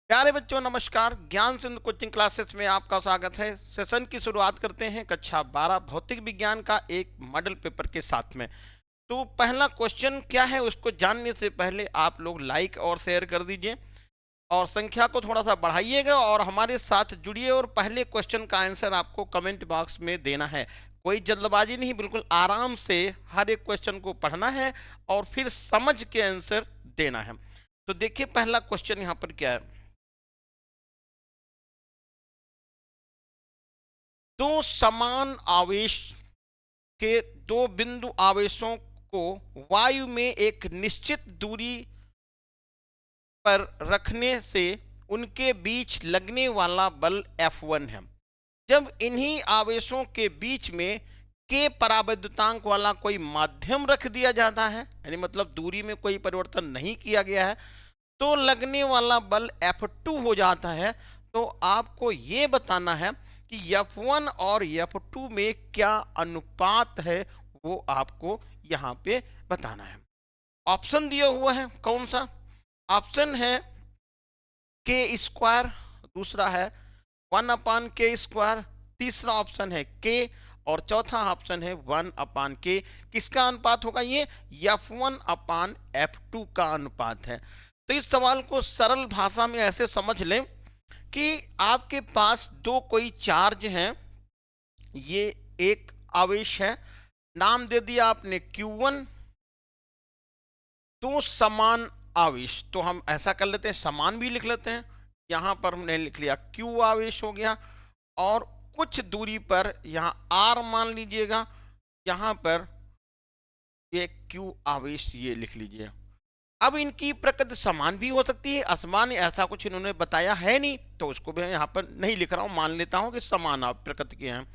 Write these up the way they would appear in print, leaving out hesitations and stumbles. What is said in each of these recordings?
प्यारे बच्चों नमस्कार। ज्ञान सिंधु कोचिंग क्लासेस में आपका स्वागत है। सेशन की शुरुआत करते हैं कक्षा 12 भौतिक विज्ञान का एक मॉडल पेपर के साथ में। तो पहला क्वेश्चन क्या है उसको जानने से पहले आप लोग लाइक और शेयर कर दीजिए और संख्या को थोड़ा सा बढ़ाइएगा और हमारे साथ जुड़िए। और पहले क्वेश्चन का आंसर आपको कमेंट बॉक्स में देना है। कोई जल्दबाजी नहीं, बिल्कुल आराम से हर एक क्वेश्चन को पढ़ना है और फिर समझ के आंसर देना है। तो देखिए पहला क्वेश्चन यहाँ पर क्या है। दो समान आवेश के दो बिंदु आवेशों को वायु में एक निश्चित दूरी पर रखने से उनके बीच लगने वाला बल F1 है। जब इन्हीं आवेशों के बीच में के परावैद्युतांक वाला कोई माध्यम रख दिया जाता है, यानी मतलब दूरी में कोई परिवर्तन नहीं किया गया है, तो लगने वाला बल F2 हो जाता है। तो आपको ये बताना है कि F1 और F2 में क्या अनुपात है, वो आपको यहाँ पे बताना है। ऑप्शन दिया हुआ है, कौन सा ऑप्शन है? के स्क्वायर, दूसरा है 1/k², तीसरा ऑप्शन है के और चौथा ऑप्शन है 1/k। किसका अनुपात होगा? ये F1/F2 का अनुपात है। तो इस सवाल को सरल भाषा में ऐसे समझ लें कि आपके पास दो कोई चार्ज हैं। ये एक आवेश है, नाम दे दिया आपने Q1। दो समान आवेश, तो हम ऐसा कर लेते हैं, समान भी लिख लेते हैं। यहाँ पर हमने लिख लिया Q आवेश हो गया और कुछ दूरी पर यहाँ R मान लीजिएगा, यहाँ पर ये Q आवेश ये लिख लीजिए। अब इनकी प्रकृति समान भी हो सकती है, असमान, ऐसा कुछ इन्होंने बताया है नहीं, तो उसको भी यहाँ पर नहीं लिख रहा हूँ, मान लेता हूँ कि समान प्रकृति के हैं।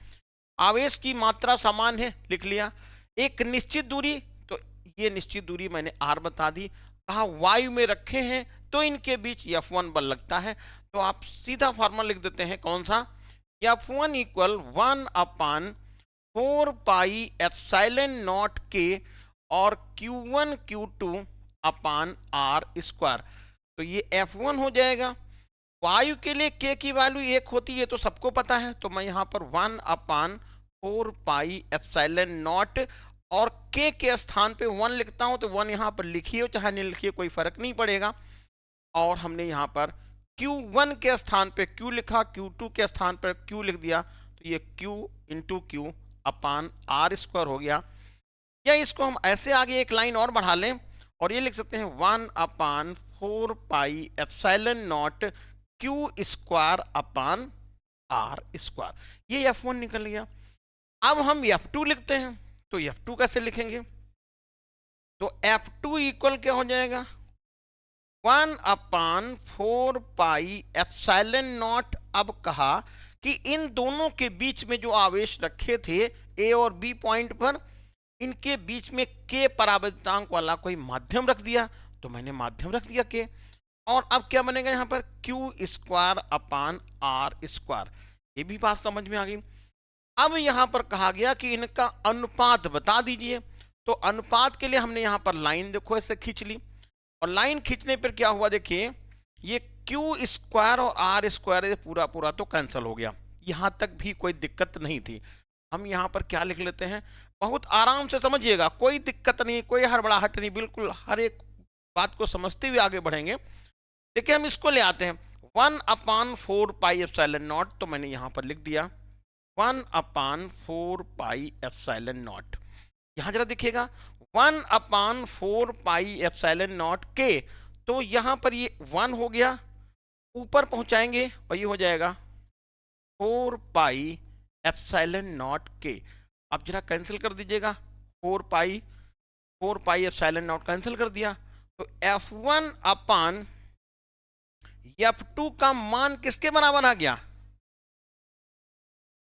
आवेश की मात्रा समान है, लिख लिया। एक निश्चित दूरी, तो ये निश्चित दूरी मैंने R बता दी। कहा वायु में रखे हैं तो इनके बीच F1 बल लगता है। तो आप सीधा फॉर्मूला लिख देते हैं, कौन सा? F1 इक्वल 1/4πε0k और Q1 Q2 अपान R²। तो ये F1 हो जाएगा। वायु के लिए k की वैल्यू 1 होती है तो सबको पता है, तो मैं यहाँ पर 1/4πε0 और k के स्थान पे 1 लिखता हूँ, तो 1 यहाँ पर लिखिए चाहे नहीं लिखिए कोई फर्क नहीं पड़ेगा। और हमने यहाँ पर Q1 के स्थान पे Q लिखा, Q2 के स्थान पर Q लिख दिया, तो ये Q इंटू Q अपान R² हो गया। या इसको हम ऐसे आगे एक लाइन और बढ़ा लें और ये लिख सकते हैं 1/4πε0 Q² अपान R²। ये F1 निकल गया। अब हम F2 लिखते हैं, तो F2 कैसे लिखेंगे? तो F2 इक्वल क्या हो जाएगा? 1/4πε0। अब कहा कि इन दोनों के बीच में जो आवेश रखे थे ए और बी पॉइंट पर, इनके बीच में के परावैद्युतांक वाला कोई माध्यम रख दिया, तो मैंने माध्यम रख दिया के। और अब क्या बनेगा यहाँ पर? Q² अपान R²। ये भी बात समझ में आ गई। अब यहाँ पर कहा गया कि इनका अनुपात बता दीजिए। तो अनुपात के लिए हमने यहाँ पर लाइन देखो ऐसे खींच ली, और लाइन खींचने पर क्या हुआ देखिए, ये Q² और R² पूरा पूरा तो कैंसिल हो गया। यहाँ तक भी कोई दिक्कत नहीं थी। हम यहाँ पर क्या लिख लेते हैं, बहुत आराम से समझिएगा, कोई दिक्कत नहीं, कोई हड़बड़ाहट नहीं, बिल्कुल हर एक बात को समझते हुए आगे बढ़ेंगे। देखिए हम इसको ले आते हैं 1/4πε0, तो मैंने यहाँ पर लिख दिया 1/4πε0। यहाँ जरा देखिएगा 1/4πε0k, तो यहाँ पर ये 1 हो गया, ऊपर पहुंचाएंगे और ये हो जाएगा 4πε0k। अब जरा कैंसिल कर दीजिएगा, 4πε0 कैंसिल कर दिया, तो F1 अपान F2 का मान किसके बराबर आ गया?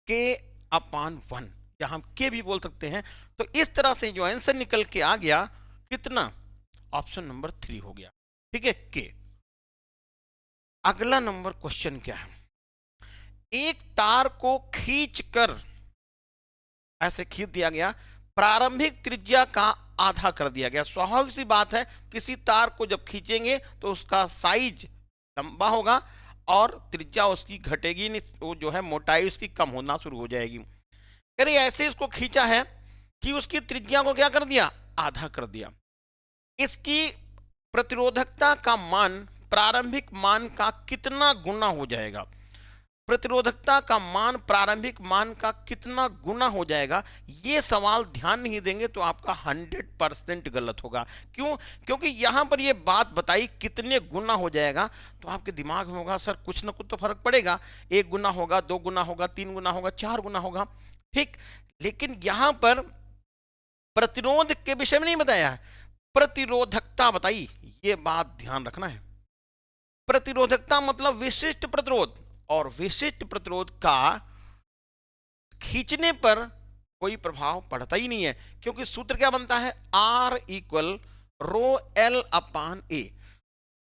k अपान 1, या हम के भी बोल सकते हैं। तो इस तरह से जो आंसर निकल के आ गया, कितना? ऑप्शन नंबर 3 हो गया। ठीक है, के। अगला नंबर क्वेश्चन क्या है? एक तार को खींचकर ऐसे खींच दिया गया, प्रारंभिक त्रिज्या का आधा कर दिया गया। स्वाभाविक सी बात है, किसी तार को जब खींचेंगे तो उसका साइज लंबा होगा और त्रिज्या उसकी घटेगी नहीं, वो जो है मोटाई उसकी कम होना शुरू हो जाएगी। करिए ऐसे इसको खींचा है कि उसकी त्रिज्या को क्या कर दिया, आधा कर दिया। इसकी प्रतिरोधकता का मान प्रारंभिक मान का कितना गुना हो जाएगा, प्रतिरोधकता का मान प्रारंभिक मान का कितना गुना हो जाएगा, ये सवाल ध्यान नहीं देंगे तो आपका 100% गलत होगा। क्यों? क्योंकि यहां पर ये बात बताई कितने गुना हो जाएगा, तो आपके दिमाग में होगा सर कुछ ना कुछ तो फर्क पड़ेगा, 1 गुना होगा, 2 गुना होगा, 3 गुना होगा, 4 गुना होगा, ठीक। लेकिन यहां पर प्रतिरोध के विषय में नहीं बताया है, प्रतिरोधकता बताई, ये बात ध्यान रखना है। प्रतिरोधकता मतलब विशिष्ट प्रतिरोध, और विशिष्ट प्रतिरोध का खींचने पर कोई प्रभाव पड़ता ही नहीं है, क्योंकि सूत्र क्या बनता है, R इक्वल रो एल अपान ए।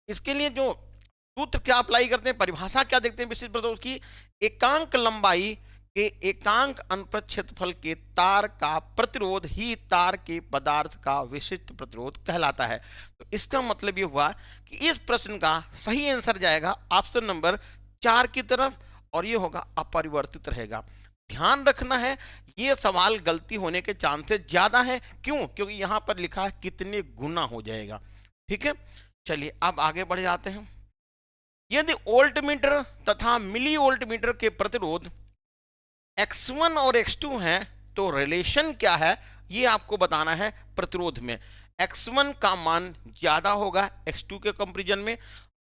इसके लिए जो सूत्र क्या अप्लाई करते हैं, परिभाषा क्या देखते हैं विशिष्ट प्रतिरोध की, एकांक लंबाई के एकांक अनुप्रस्थ क्षेत्रफल के तार का प्रतिरोध ही तार के पदार्थ का विशिष्ट प्रतिरोध कहलाता है। तो इसका मतलब ये हुआ कि इस प्रश्न का सही आंसर जाएगा ऑप्शन नंबर 4 की तरफ, और ये होगा अपरिवर्तित रहेगा। ध्यान रखना है ये सवाल गलती होने के चांसेस ज्यादा है। क्यों? क्योंकि यहां पर लिखा है कितने गुना हो जाएगा। ठीक है, चलिए अब आगे बढ़ जाते हैं। यदि वोल्ट मीटर तथा मिली वोल्ट मीटर के प्रतिरोध X1 और X2 हैं तो रिलेशन क्या है ये आपको बताना है। प्रतिरोध में X1 का मान ज्यादा होगा X2 के कंपैरिजन में,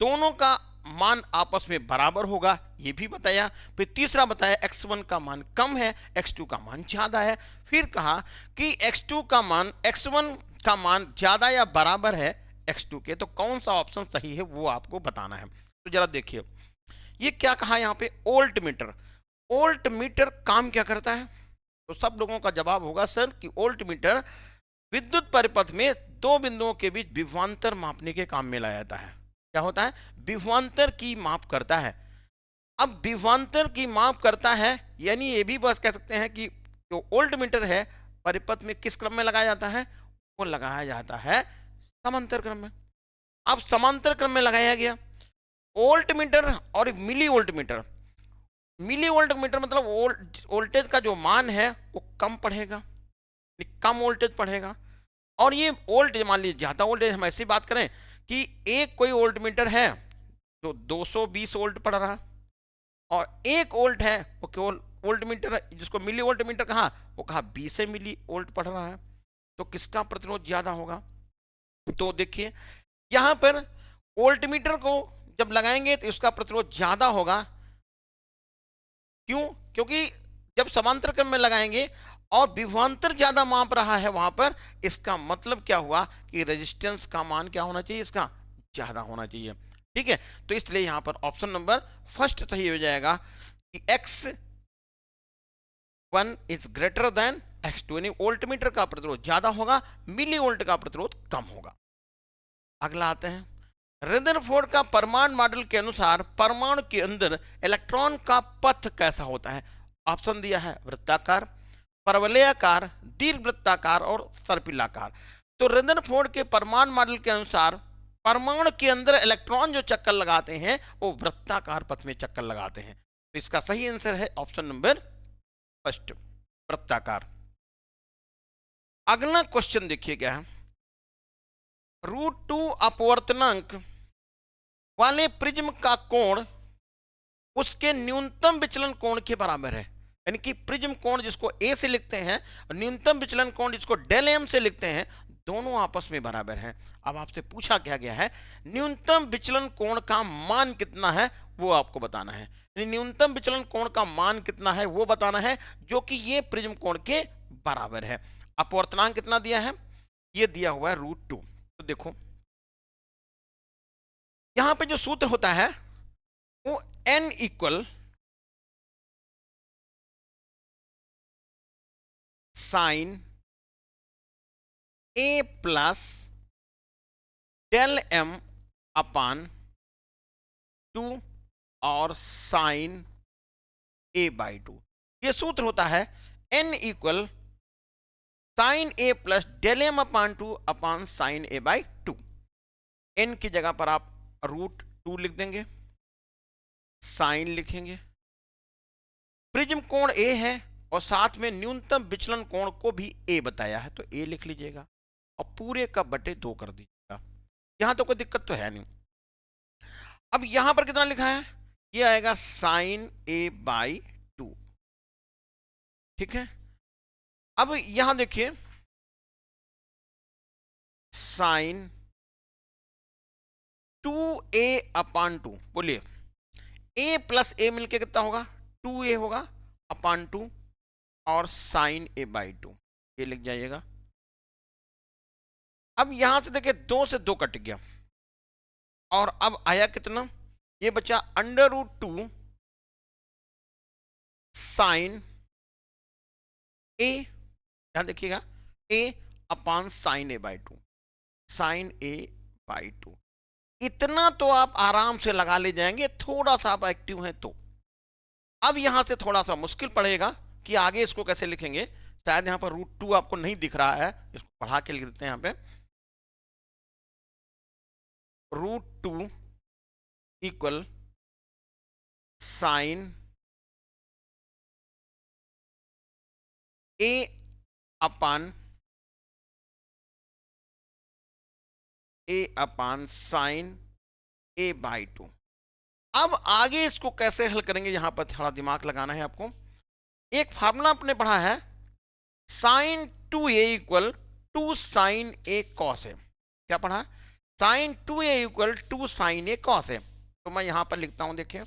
दोनों का मान आपस में बराबर होगा, ये भी बताया। फिर तीसरा बताया X1 का मान कम है, X2 का मान ज्यादा है। फिर कहा कि X2 का मान X1 का मान ज्यादा या बराबर है X2 के, तो कौन सा ऑप्शन सही है वो आपको बताना है। तो जरा देखिए ये क्या कहा यहाँ पे, वोल्ट मीटर। वोल्ट मीटर काम क्या करता है, तो सब लोगों का जवाब होगा सर कि वोल्ट मीटर विद्युत परिपथ में दो बिंदुओं के बीच विभवांतर मापने के काम में लाया जाता है। क्या होता है, विभवांतर की माप करता है। अब विभवांतर की माप करता है यानी ये भी बस कह सकते हैं कि जो वोल्ट मीटर है परिपथ में किस क्रम में लगाया जाता है, वो लगाया जाता है समांतर क्रम में। अब समांतर क्रम में लगाया गया वोल्ट मीटर और milli volt meter. Milli volt meter मतलब वोल्टेज का जो मान है वो कम पढ़ेगा, कम वोल्टेज पढ़ेगा। और ये वोल्टेज मान लीजिए ज्यादा वोल्टेज, हम ऐसी बात करें कि एक कोई वोल्ट मीटर है तो 220 वोल्ट पढ़ रहा, और एक वोल्ट है वो केवल वोल्ट मीटर जिसको मिली वोल्ट मीटर कहा वो कहा 20 मिली वोल्ट पढ़ रहा है, तो किसका प्रतिरोध ज्यादा होगा। तो देखिए यहां पर वोल्ट मीटर को जब लगाएंगे तो इसका प्रतिरोध ज्यादा होगा। क्यों? क्योंकि जब समांतर क्रम में लगाएंगे और विभवांतर ज्यादा माप रहा है वहां पर, इसका मतलब क्या हुआ कि रेजिस्टेंस का मान क्या होना चाहिए, इसका ज्यादा होना चाहिए। ठीक है, तो इसलिए यहां पर ऑप्शन नंबर फर्स्ट सही हो जाएगा कि X1 is greater than X2, यानी वोल्ट मीटर का प्रतिरोध ज्यादा होगा, मिली वोल्ट का प्रतिरोध कम होगा। अगला आते हैं, रदरफोर्ड का परमाणु मॉडल के अनुसार परमाणु के अंदर इलेक्ट्रॉन का पथ कैसा होता है। ऑप्शन दिया है वृत्ताकार, परवलयाकार, दीर्घवृत्ताकार और सर्पिलाकार। तो रदरफोर्ड के परमाणु मॉडल के अनुसार परमाणु के अंदर इलेक्ट्रॉन जो चक्कर लगाते हैं वो वृत्ताकार पथ में चक्कर लगाते हैं। तो इसका सही आंसर है ऑप्शन नंबर फर्स्ट, वृत्ताकार। अगला क्वेश्चन देखिए क्या है, √2 अपवर्तनांक वाले प्रिज्म का कोण उसके न्यूनतम विचलन कोण के बराबर है। यानी कि प्रिज्म कोण जिसको ए से लिखते हैं और न्यूनतम विचलन कोण जिसको डेल एम से लिखते हैं, दोनों आपस में बराबर हैं। अब आपसे पूछा क्या गया है, न्यूनतम विचलन कोण का मान कितना है वो आपको बताना है। न्यूनतम विचलन कोण का मान कितना है वो बताना है जो कि ये प्रिज्म कोण के बराबर है। अपवर्तनांक कितना दिया है, ये दिया हुआ है √2। तो देखो यहां पे जो सूत्र होता है वो n equal sine a plus del m upon 2 और साइन a/2, ये सूत्र होता है n equal sine a plus del m upon 2 upon sine a/2। n की जगह पर आप 2 लिख देंगे, साइन लिखेंगे, प्रिज्म कोण ए है और साथ में न्यूनतम विचलन कोण को भी ए बताया है, तो ए लिख लीजिएगा और पूरे का बटे 2 कर दीजिएगा। यहां तो कोई दिक्कत तो है नहीं। अब यहां पर कितना लिखा है, ये आएगा साइन ए बाई 2, ठीक है। अब यहां देखिए साइन 2a अपान 2, बोलिए a प्लस ए मिलके कितना होगा, 2a होगा अपान 2 और साइन ए बाई 2, ये लिख जाइएगा। अब यहां से देखिए 2 से 2 कट गया और अब आया कितना, ये बचा √2 साइन ए, यहां देखिएगा a upon sine A by 2, sine A by 2। इतना तो आप आराम से लगा ले जाएंगे, थोड़ा सा आप एक्टिव हैं तो। अब यहां से थोड़ा सा मुश्किल पड़ेगा कि आगे इसको कैसे लिखेंगे। शायद यहां पर √2 आपको नहीं दिख रहा है, इसको बढ़ा के लिख देते हैं। यहां पे √2 equal sine A upon sine A by 2। अब आगे इसको कैसे हल करेंगे, यहां पर थोड़ा दिमाग लगाना है आपको। एक फार्मूला आपने पढ़ा है, साइन 2a इक्वल 2 साइन ए कॉस है। क्या पढ़ा, साइन 2a इक्वल 2 साइन ए कॉस है। तो मैं यहां पर लिखता हूं, देखिए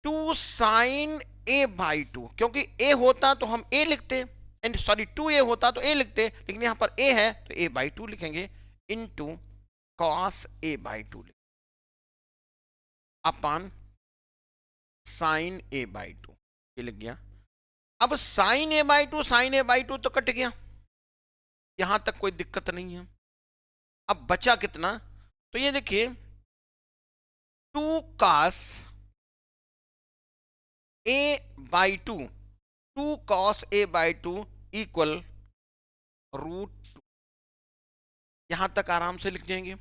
2 साइन ए बाई 2, क्योंकि a होता तो हम a लिखते, एंड सॉरी 2a होता तो a लिखते, लेकिन यहां पर a है तो a बाई 2 लिखेंगे, into cos A by 2 upon sine A by 2, ये लिख गया। अब साइन ए बाई 2 तो कट गया, यहां तक कोई दिक्कत नहीं है। अब बचा कितना, तो ये देखिए 2 cos A by 2, 2 cos A by 2 equal √2, यहां तक आराम से लिख जाएंगे।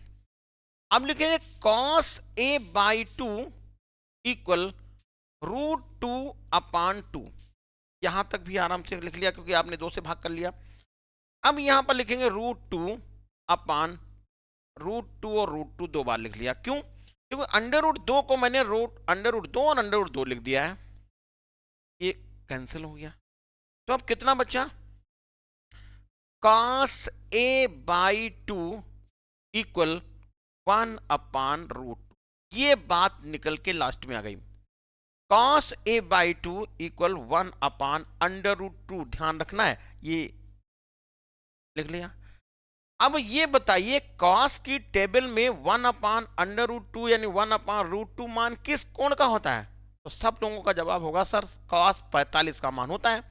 अब लिखेंगे कॉस ए बाई 2 इक्वल √2 अपान 2, यहां तक भी आराम से लिख लिया क्योंकि आपने 2 से भाग कर लिया। अब यहां पर लिखेंगे √2 अपान √2 और √2 दो बार लिख लिया, क्यों, क्योंकि √2 को मैंने √2 और √2 लिख दिया है, ये कैंसिल हो गया। तो अब कितना बचा, कॉस ए बाई 2 इक्वल 1 अपान √2, ये बात निकल के लास्ट में आ गई। कॉस ए बाई 2 इक्वल 1 अपान √2, ध्यान रखना है, ये लिख लिया। अब ये बताइए कॉस की टेबल में 1 अपान √2 यानी 1 अपान √2 मान किस कोण का होता है, तो सब लोगों का जवाब होगा सर कॉस 45 का मान होता है।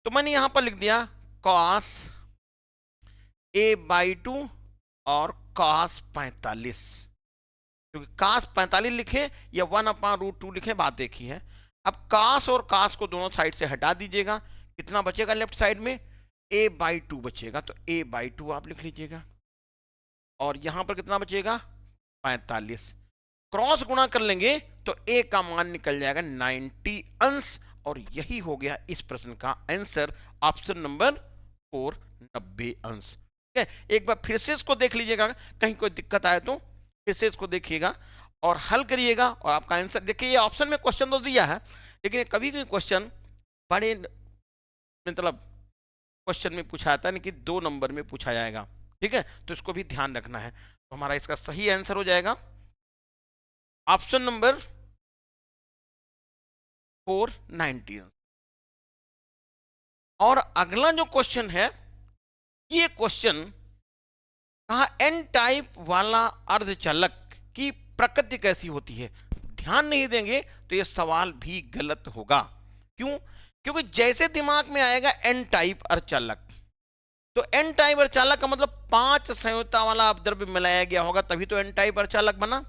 तो मैंने यहां पर लिख दिया कॉस ए बाई 2 और कॉस 45, क्योंकि कॉस 45 लिखे या 1 अपान √2 लिखे, बात एक ही है। अब कॉस और कॉस को दोनों साइड से हटा दीजिएगा, कितना बचेगा लेफ्ट साइड में, a बाई 2 बचेगा, तो a बाई 2 आप लिख लीजिएगा। और यहां पर कितना बचेगा 45, क्रॉस गुणा कर लेंगे तो a का मान निकल जाएगा 90 अंश, और यही हो गया इस प्रश्न का आंसर, ऑप्शन नंबर 4, 90 अंश। ठीक है, एक बार फिर से इसको देख लीजिएगा, कहीं कोई दिक्कत आए तो फिर से इसको देखिएगा और हल करिएगा और आपका आंसर देखिए। ये ऑप्शन में क्वेश्चन तो दिया है, लेकिन कभी कोई क्वेश्चन बड़े मतलब क्वेश्चन में पूछा जाता है नहीं कि 2 नंबर में पूछा जाएगा, ठीक है, तो इसको भी ध्यान रखना है। तो हमारा इसका सही आंसर हो जाएगा ऑप्शन नंबर 4, 90। और अगला जो क्वेश्चन है, ये क्वेश्चन कहा एन टाइप वाला अर्धचालक की प्रकृति कैसी होती है। ध्यान नहीं देंगे तो ये सवाल भी गलत होगा, क्यों, क्योंकि जैसे दिमाग में आएगा एन टाइप अर्धचालक, तो एन टाइप अर्धचालक का मतलब 5 संयुक्ता वाला अपद्रव्य मिलाया गया होगा, तभी तो एन टाइप अर्धचालक बना।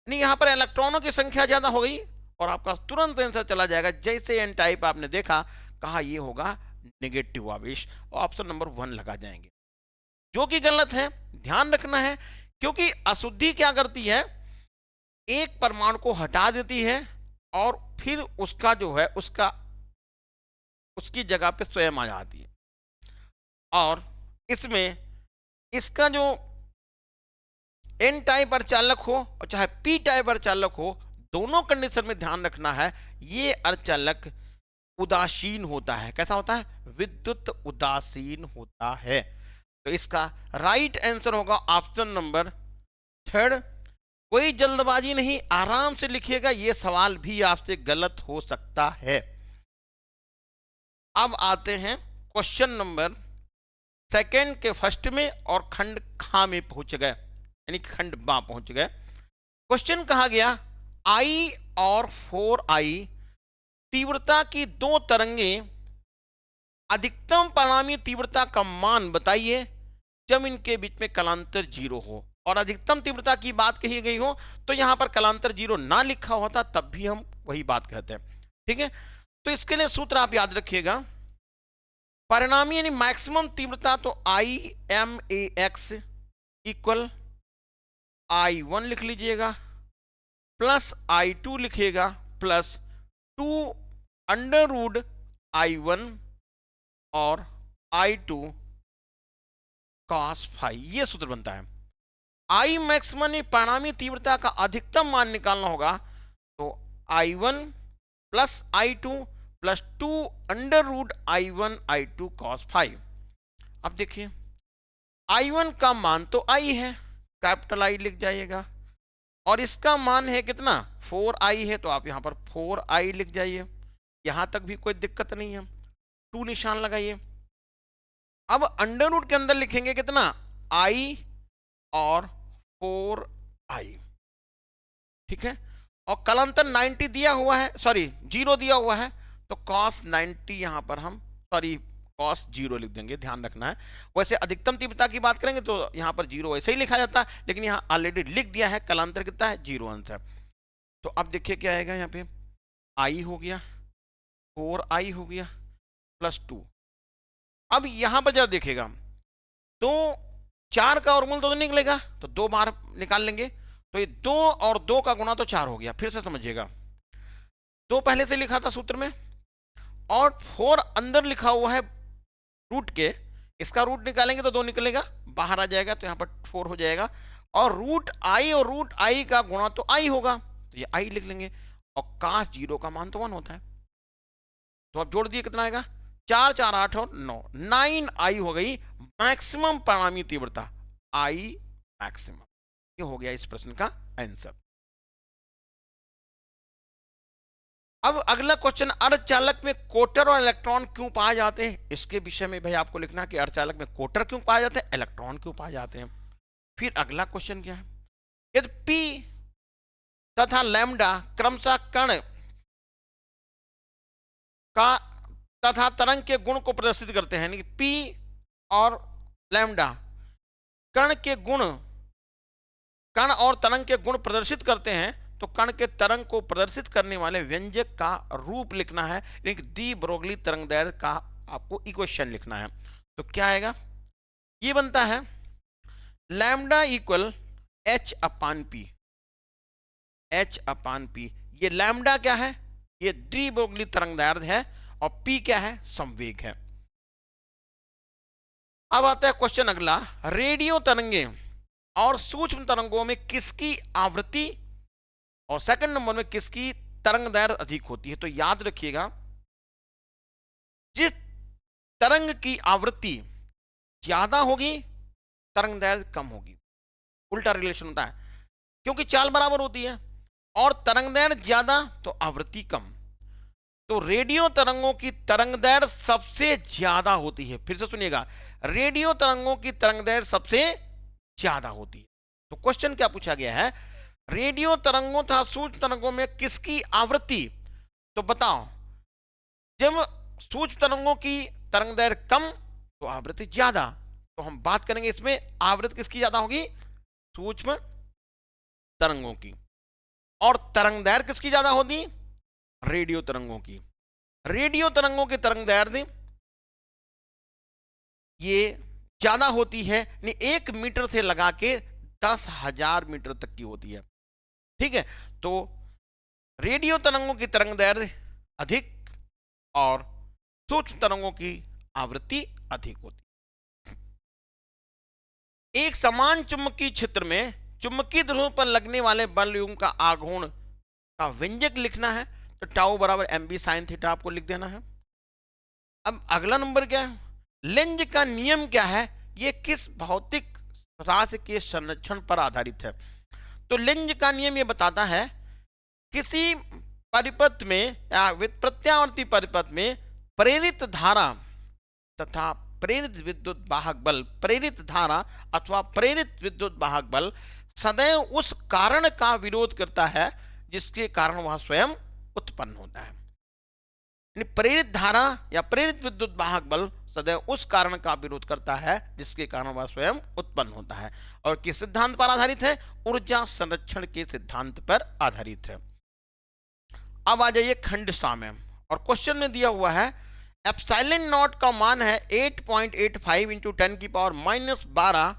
नहीं, यहां पर इलेक्ट्रॉनों की संख्या ज्यादा हो गई और आपका तुरंत आंसर चला जाएगा। जैसे एन टाइप आपने देखा, कहा ये होगा नेगेटिव आवेश, और ऑप्शन नंबर 1 लगा जाएंगे, जो कि गलत है। ध्यान रखना है क्योंकि अशुद्धि क्या करती है, एक परमाणु को हटा देती है और फिर उसका जो है उसकी जगह पे स्वयं आ जाती है। और इसमें इसका जो एन टाइप अर्धचालक हो और चाहे पी टाइप अर्धचालक हो, दोनों कंडीशन में ध्यान रखना है, ये अर्धचालक उदासीन होता है। कैसा होता है? विद्युत उदासीन होता है। तो इसका राइट आंसर होगा ऑप्शन नंबर थर्ड। कोई जल्दबाजी नहीं, आराम से लिखिएगा, ये सवाल भी आपसे गलत हो सकता है। अब आते हैं क्वेश्चन नंबर सेकंड के फर्स्ट में और खंड खा में पहुंच गए, यानी खंड बा पहुंच गए। क्वेश्चन कहा गया आई और 4i तीव्रता की दो तरंगें, अधिकतम परिणामी तीव्रता का मान बताइए जब इनके बीच में कलांतर 0 हो। और अधिकतम तीव्रता की बात कही गई हो तो यहां पर कलांतर 0 ना लिखा होता तब भी हम वही बात कहते हैं। ठीक है, तो इसके लिए सूत्र आप याद रखिएगा, परिणामी यानी मैक्सिमम तीव्रता तो IMAX इक्वल I1 लिख लीजिएगा प्लस I2 लिखिएगा प्लस 2 अंडर रूट I1 और I2 cos फाई, ये सूत्र बनता है। I मैक्सिमम परिणामी तीव्रता का अधिकतम मान निकालना होगा तो I1 plus I2 plus 2 under root I1 I2 cos phi. अब देखिए I1 का मान तो I है, कैपिटल I लिख जाइएगा, और इसका मान है कितना 4i है, तो आप यहां पर 4i लिख जाइए, यहां तक भी कोई दिक्कत नहीं है। 2 निशान लगाइए। अब अंडर रूट के अंदर लिखेंगे कितना i और 4i। ठीक है, और कलांतर 90 दिया हुआ है, सॉरी 0 दिया हुआ है, तो cos 90 यहां पर हम cos 0 लिख देंगे, ध्यान रखना है। वैसे अधिकतम तीव्रता की बात करेंगे तो यहां पर 0 वैसे ही लिखा जाता है, लेकिन यहां ऑलरेडी लिख दिया है, कलांतर कितना है 0 आंसर। तो अब देखिए क्या आएगा, यहाँ पे i हो गया 4i हो गया प्लस 2। अब यहां पर जब देखेगा तो 4 का और मूल तो निकलेगा, तो 2 बार निकाल लेंगे, तो ये 2 और 2 का गुना तो 4 हो गया। फिर से समझिएगा, 2 पहले से लिखा था सूत्र में और 4 अंदर लिखा हुआ है रूट के, इसका रूट निकालेंगे तो 2 निकलेगा, बाहर आ जाएगा, तो यहां पर 4 हो जाएगा, और रूट आई और रूट आई का गुणा तो आई होगा, तो ये आई लिख लेंगे, और cos 0 का मान तो 1 होता है। तो अब जोड़ दिए कितना आएगा 4 4 8 और 9, 9i हो गई मैक्सिमम परिणामी तीव्रता, आई मैक्सिमम। ये हो गया इस प्रश्न का आंसर। अब अगला क्वेश्चन, अर्धचालक में कोटर और इलेक्ट्रॉन क्यों पाए जाते हैं, इसके विषय में भाई आपको लिखना कि अर्धचालक में कोटर क्यों पाए जाते हैं, इलेक्ट्रॉन क्यों पाए जाते हैं। फिर अगला क्वेश्चन क्या है, यदि P तथा लैम्डा क्रमशः कण का तथा तरंग के गुण को प्रदर्शित करते हैं, यानी कि P और लैम्डा कण के गुण, कण और तरंग के गुण प्रदर्शित करते हैं, तो कण के तरंग को प्रदर्शित करने वाले व्यंजक का रूप लिखना है, यानी कि डी ब्रोगली तरंगदैर्घ्य का आपको इक्वेशन लिखना है। तो क्या आएगा, ये बनता है लैम्डा इक्वल h अपान पी, h अपान पी। ये लैम्डा क्या है, ये डी ब्रोगली तरंगदैर्घ्य है, और p क्या है, संवेग है। अब आता है क्वेश्चन अगला, रेडियो तरंगे और सूक्ष्म तरंगों में किसकी आवृत्ति और सेकंड नंबर में किसकी तरंगदैर्घ्य अधिक होती है। तो याद रखिएगा, जिस तरंग की आवृत्ति ज्यादा होगी तरंगदैर्घ्य कम होगी, उल्टा रिलेशन होता है, क्योंकि चाल बराबर होती है, और तरंगदैर्घ्य ज्यादा तो आवृत्ति कम। तो रेडियो तरंगों की तरंगदैर्घ्य सबसे ज्यादा होती है। फिर से सुनिएगा, रेडियो तरंगों की तरंगदैर्घ्य सबसे ज्यादा होती है। तो क्वेश्चन क्या पूछा गया है, रेडियो तरंगों तथा सूक्ष्म तरंगों में किसकी आवृत्ति, तो बताओ, जब सूक्ष्म तरंगों की तरंगदैर्घ्य कम तो आवृत्ति ज्यादा, तो हम बात करेंगे इसमें आवृत्ति किसकी ज्यादा होगी, सूक्ष्म तरंगों की, और तरंगदैर्घ्य किसकी ज्यादा होगी, रेडियो तरंगों की। रेडियो तरंगों की तरंगदैर्घ्य ये ज्यादा होती है, 1 मीटर से लगा के 10,000 मीटर तक की होती है। ठीक है, तो रेडियो तरंगों की तरंग दैर्ध्य अधिक और सूक्ष्म तरंगों की आवृत्ति अधिक होती है। एक समान चुंबकीय क्षेत्र में चुंबकीय ध्रुव पर लगने वाले बल युग्म का आघूर्ण का व्यंजक लिखना है, तो टाउ बराबर mb sin थीटा आपको लिख देना है। अब अगला नंबर क्या है, लेंज का नियम क्या है, ये किस भौतिक राशि के संरक्षण पर आधारित है। तो लेंज का नियम ये बताता है किसी परिपथ में या प्रत्यावर्ती परिपथ में प्रेरित धारा तथा प्रेरित विद्युत वाहक बल, प्रेरित धारा अथवा प्रेरित विद्युत वाहक बल सदैव उस कारण का विरोध करता है जिसके कारण वह स्वयं उत्पन्न होता है। प्रेरित धारा या प्रेरित विद्युत वाहक बल सदैव उस कारण का विरोध करता है जिसके कारण वह स्वयं उत्पन्न होता है। और किस सिद्धांत पर आधारित है, ऊर्जा संरक्षण के सिद्धांत पर आधारित है। अब आ जाइए खंड सा में, और क्वेश्चन में दिया हुआ है एप्सिलॉन नॉट का मान है 8.85 इंटू 10 की पावर -12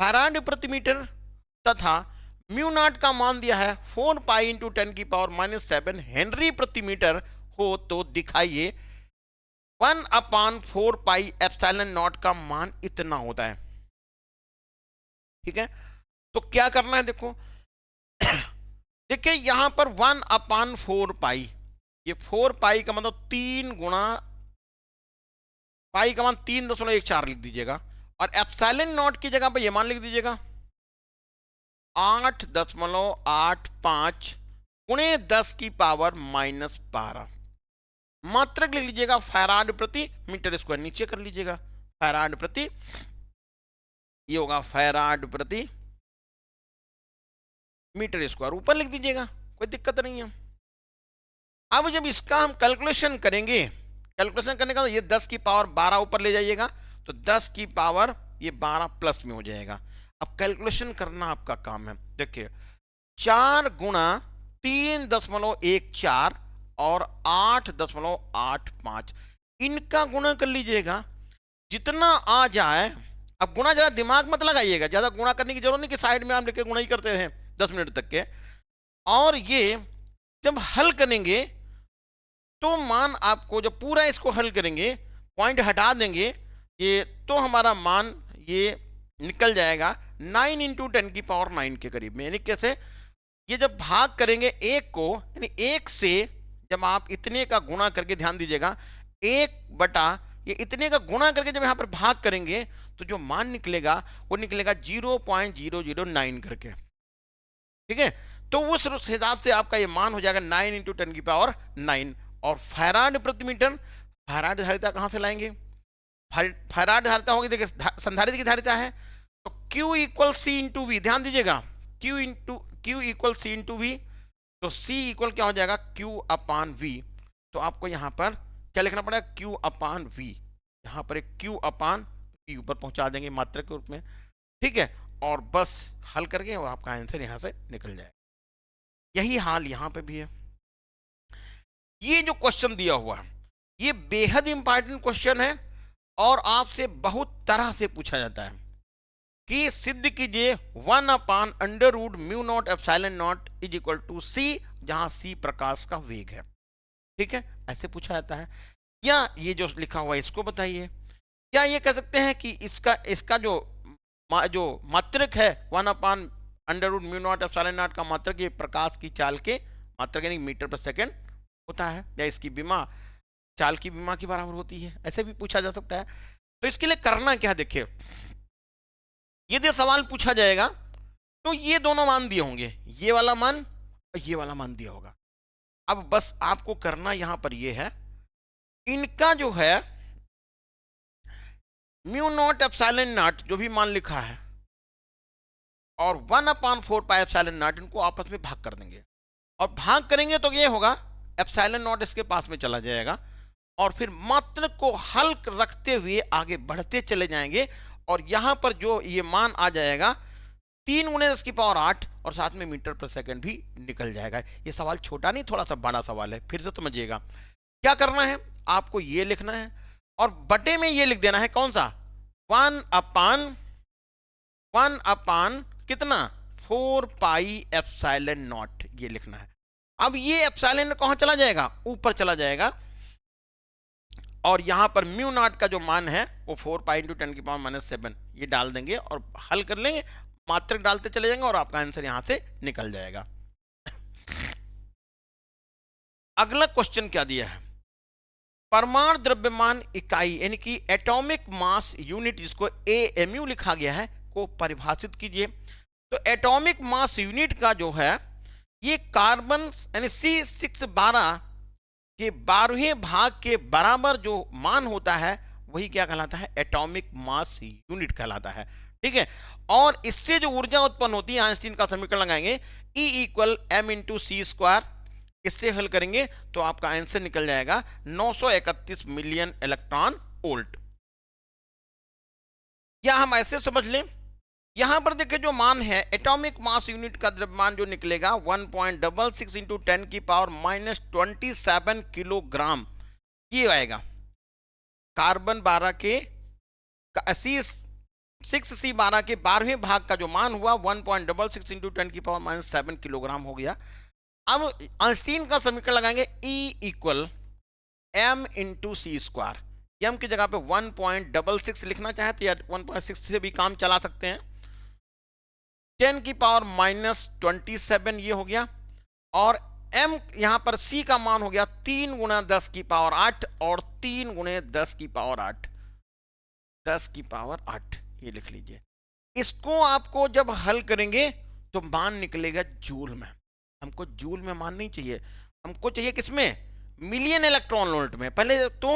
फैराड प्रति मीटर तथा म्यू नॉट का मान दिया है 4 पाई इंटू 10 की पावर -7 हेनरी प्रति मीटर हो, तो दिखाइए 1/4 पाई एप्सिलॉन नॉट का मान इतना होता है। ठीक है, तो क्या करना है, देखो देखिए यहां पर 1/4 पाई, ये 4 पाई का मतलब 3 गुणा पाई का मान 3.14 लिख दीजिएगा, और एप्सिलॉन नॉट की जगह पर ये मान लिख दीजिएगा 8.85 गुणे 10 की पावर -12, मात्रक लिख लीजिएगा फैराड प्रति मीटर स्क्वायर, नीचे कर लीजिएगा फैराड प्रति, ये होगा फैराड प्रति मीटर स्क्वायर, ऊपर लिख दीजिएगा, कोई दिक्कत नहीं है। अब जब इसका हम कैलकुलेशन करेंगे, कैलकुलेशन करने का तो ये 10 की पावर 12 ऊपर ले जाइएगा, तो 10 की पावर ये 12 प्लस में हो जाएगा। अब कैलकुलेशन करना आपका काम है। देखिए 4 गुणा 3.14 और 8.85, इनका गुणा कर लीजिएगा, जितना आ जाए। अब गुणा ज़्यादा दिमाग मत लगाइएगा, ज़्यादा गुणा करने की जरूरत नहीं कि साइड में आप लेके गुणा ही करते हैं 10 मिनट तक के। और ये जब हल करेंगे तो मान आपको, जब पूरा इसको हल करेंगे, पॉइंट हटा देंगे ये, तो हमारा मान ये निकल जाएगा 9 इंटू 10 की पावर 9 के करीब में। यानी कैसे, ये जब भाग करेंगे एक को, यानी एक से जब आप इतने का गुणा करके, ध्यान दीजिएगा 1 ये इतने का गुणा करके जब यहाँ पर भाग करेंगे तो जो मान निकलेगा वो निकलेगा 0.009 करके। ठीक है, तो उस हिसाब से आपका ये मान हो जाएगा 9 इंटू 10 की पावर 9। और फैराड प्रति मीटर, फैराड धारिता कहाँ से लाएंगे, फैराड धारिता होगी, देखिए संधारित्र की धारिता है, तो Q equal C into V, ध्यान दीजिएगा Q equal C into V, तो C इक्वल क्या हो जाएगा Q/V। तो आपको यहाँ पर क्या लिखना पड़ेगा, Q/V, यहाँ पर एक Q/V ऊपर पहुंचा देंगे मात्रक के रूप में। ठीक है, और बस हल करके और आपका आंसर यहाँ से निकल जाएगा। यही हाल यहाँ पे भी है। ये जो क्वेश्चन दिया हुआ है ये बेहद इंपॉर्टेंट क्वेश्चन है और आपसे बहुत तरह से पूछा जाता है कि सिद्ध कीजिए 1/√μ0 epsilon naught is equal to C, जहां C प्रकाश का वेग है। ठीक है, ऐसे पूछा जाता है। या ये जो लिखा हुआ है इसको बताइए, क्या ये कह सकते हैं कि इसका जो मात्रक है 1/√μ0 एप्सिलॉन नॉट का मात्रक ये प्रकाश की चाल के मात्रक यानी मीटर पर सेकंड होता है, या इसकी विमा चाल की विमा के बराबर होती है, ऐसे भी पूछा जा सकता है। तो इसके लिए करना क्या, देखिए यदि सवाल पूछा जाएगा तो ये दोनों मान दिए होंगे, ये वाला मान और ये वाला मान दिया होगा। अब बस आपको करना यहां पर ये है, इनका जो है μ0 एप्सिलॉन नॉट जो भी मान लिखा है और 1/4 पाई एप्सिलॉन नॉट, इनको आपस में भाग कर देंगे, और भाग करेंगे तो ये होगा एप्सिलॉन नॉट इसके पास में चला जाएगा, और फिर मात्रक को हल रखते हुए आगे बढ़ते चले जाएंगे, और यहां पर जो ये मान आ जाएगा 3 × 10⁸ और साथ में मीटर पर सेकंड भी निकल जाएगा। ये सवाल छोटा नहीं, थोड़ा सा बड़ा सवाल है, फिर से समझिएगा। क्या करना है, आपको ये लिखना है और बटे में ये लिख देना है, कौन सा 1/, कितना 4 पाई एप्सिलॉन नॉट, ये लिखना है। अब ये एप्सिलॉन कहां चला जाएगा, ऊपर चला जाएगा, और यहां पर म्यू नॉट का जो मान है वो 4 पाई इंटू 10 की पावर -7 ये डाल देंगे और हल कर लेंगे, मात्रक डालते चले जाएंगे और आपका आंसर यहां से निकल जाएगा। अगला क्वेश्चन क्या दिया है, परमाणु द्रव्यमान इकाई यानी कि एटॉमिक मास यूनिट, जिसको एएमयू लिखा गया है, को परिभाषित कीजिए। तो एटॉमिक मास यूनिट का जो है ये कार्बन यानी C612 के 12वें भाग के बराबर जो मान होता है वही क्या कहलाता है, एटॉमिक मास यूनिट कहलाता है। ठीक है, और इससे जो ऊर्जा उत्पन्न होती है, आइंस्टीन का समीकरण लगाएंगे, E = m/c²। इससे हल करेंगे तो आपका आंसर निकल जाएगा 931 मिलियन इलेक्ट्रॉन वोल्ट। या हम ऐसे समझ लें, यहां पर देखिए जो मान है एटॉमिक मास यूनिट का द्रव्यमान जो निकलेगा 1.66 इंटू 10 की पावर -27 किलोग्राम ये आएगा। कार्बन 12 के C6C12 के 12वें भाग का जो मान हुआ 1.66 इंटू 10 की पावर -7 किलोग्राम हो गया। अब आइंस्टीन का समीकरण लगाएंगे, E = m/c²। m की जगह पे 1.66 लिखना चाहे तो या 1.6 से भी काम चला सकते हैं। 10 की पावर -27 ये हो गया, और m यहां पर c का मान हो गया 3 × 10 की पावर 8 और 3 × 10 की पावर 8, 10 की पावर 8 ये लिख लीजिए। इसको आपको जब हल करेंगे तो मान निकलेगा जूल में। हमको जूल में मान नहीं चाहिए, हमको चाहिए किसमें, मिलियन इलेक्ट्रॉन वोल्ट में। पहले तो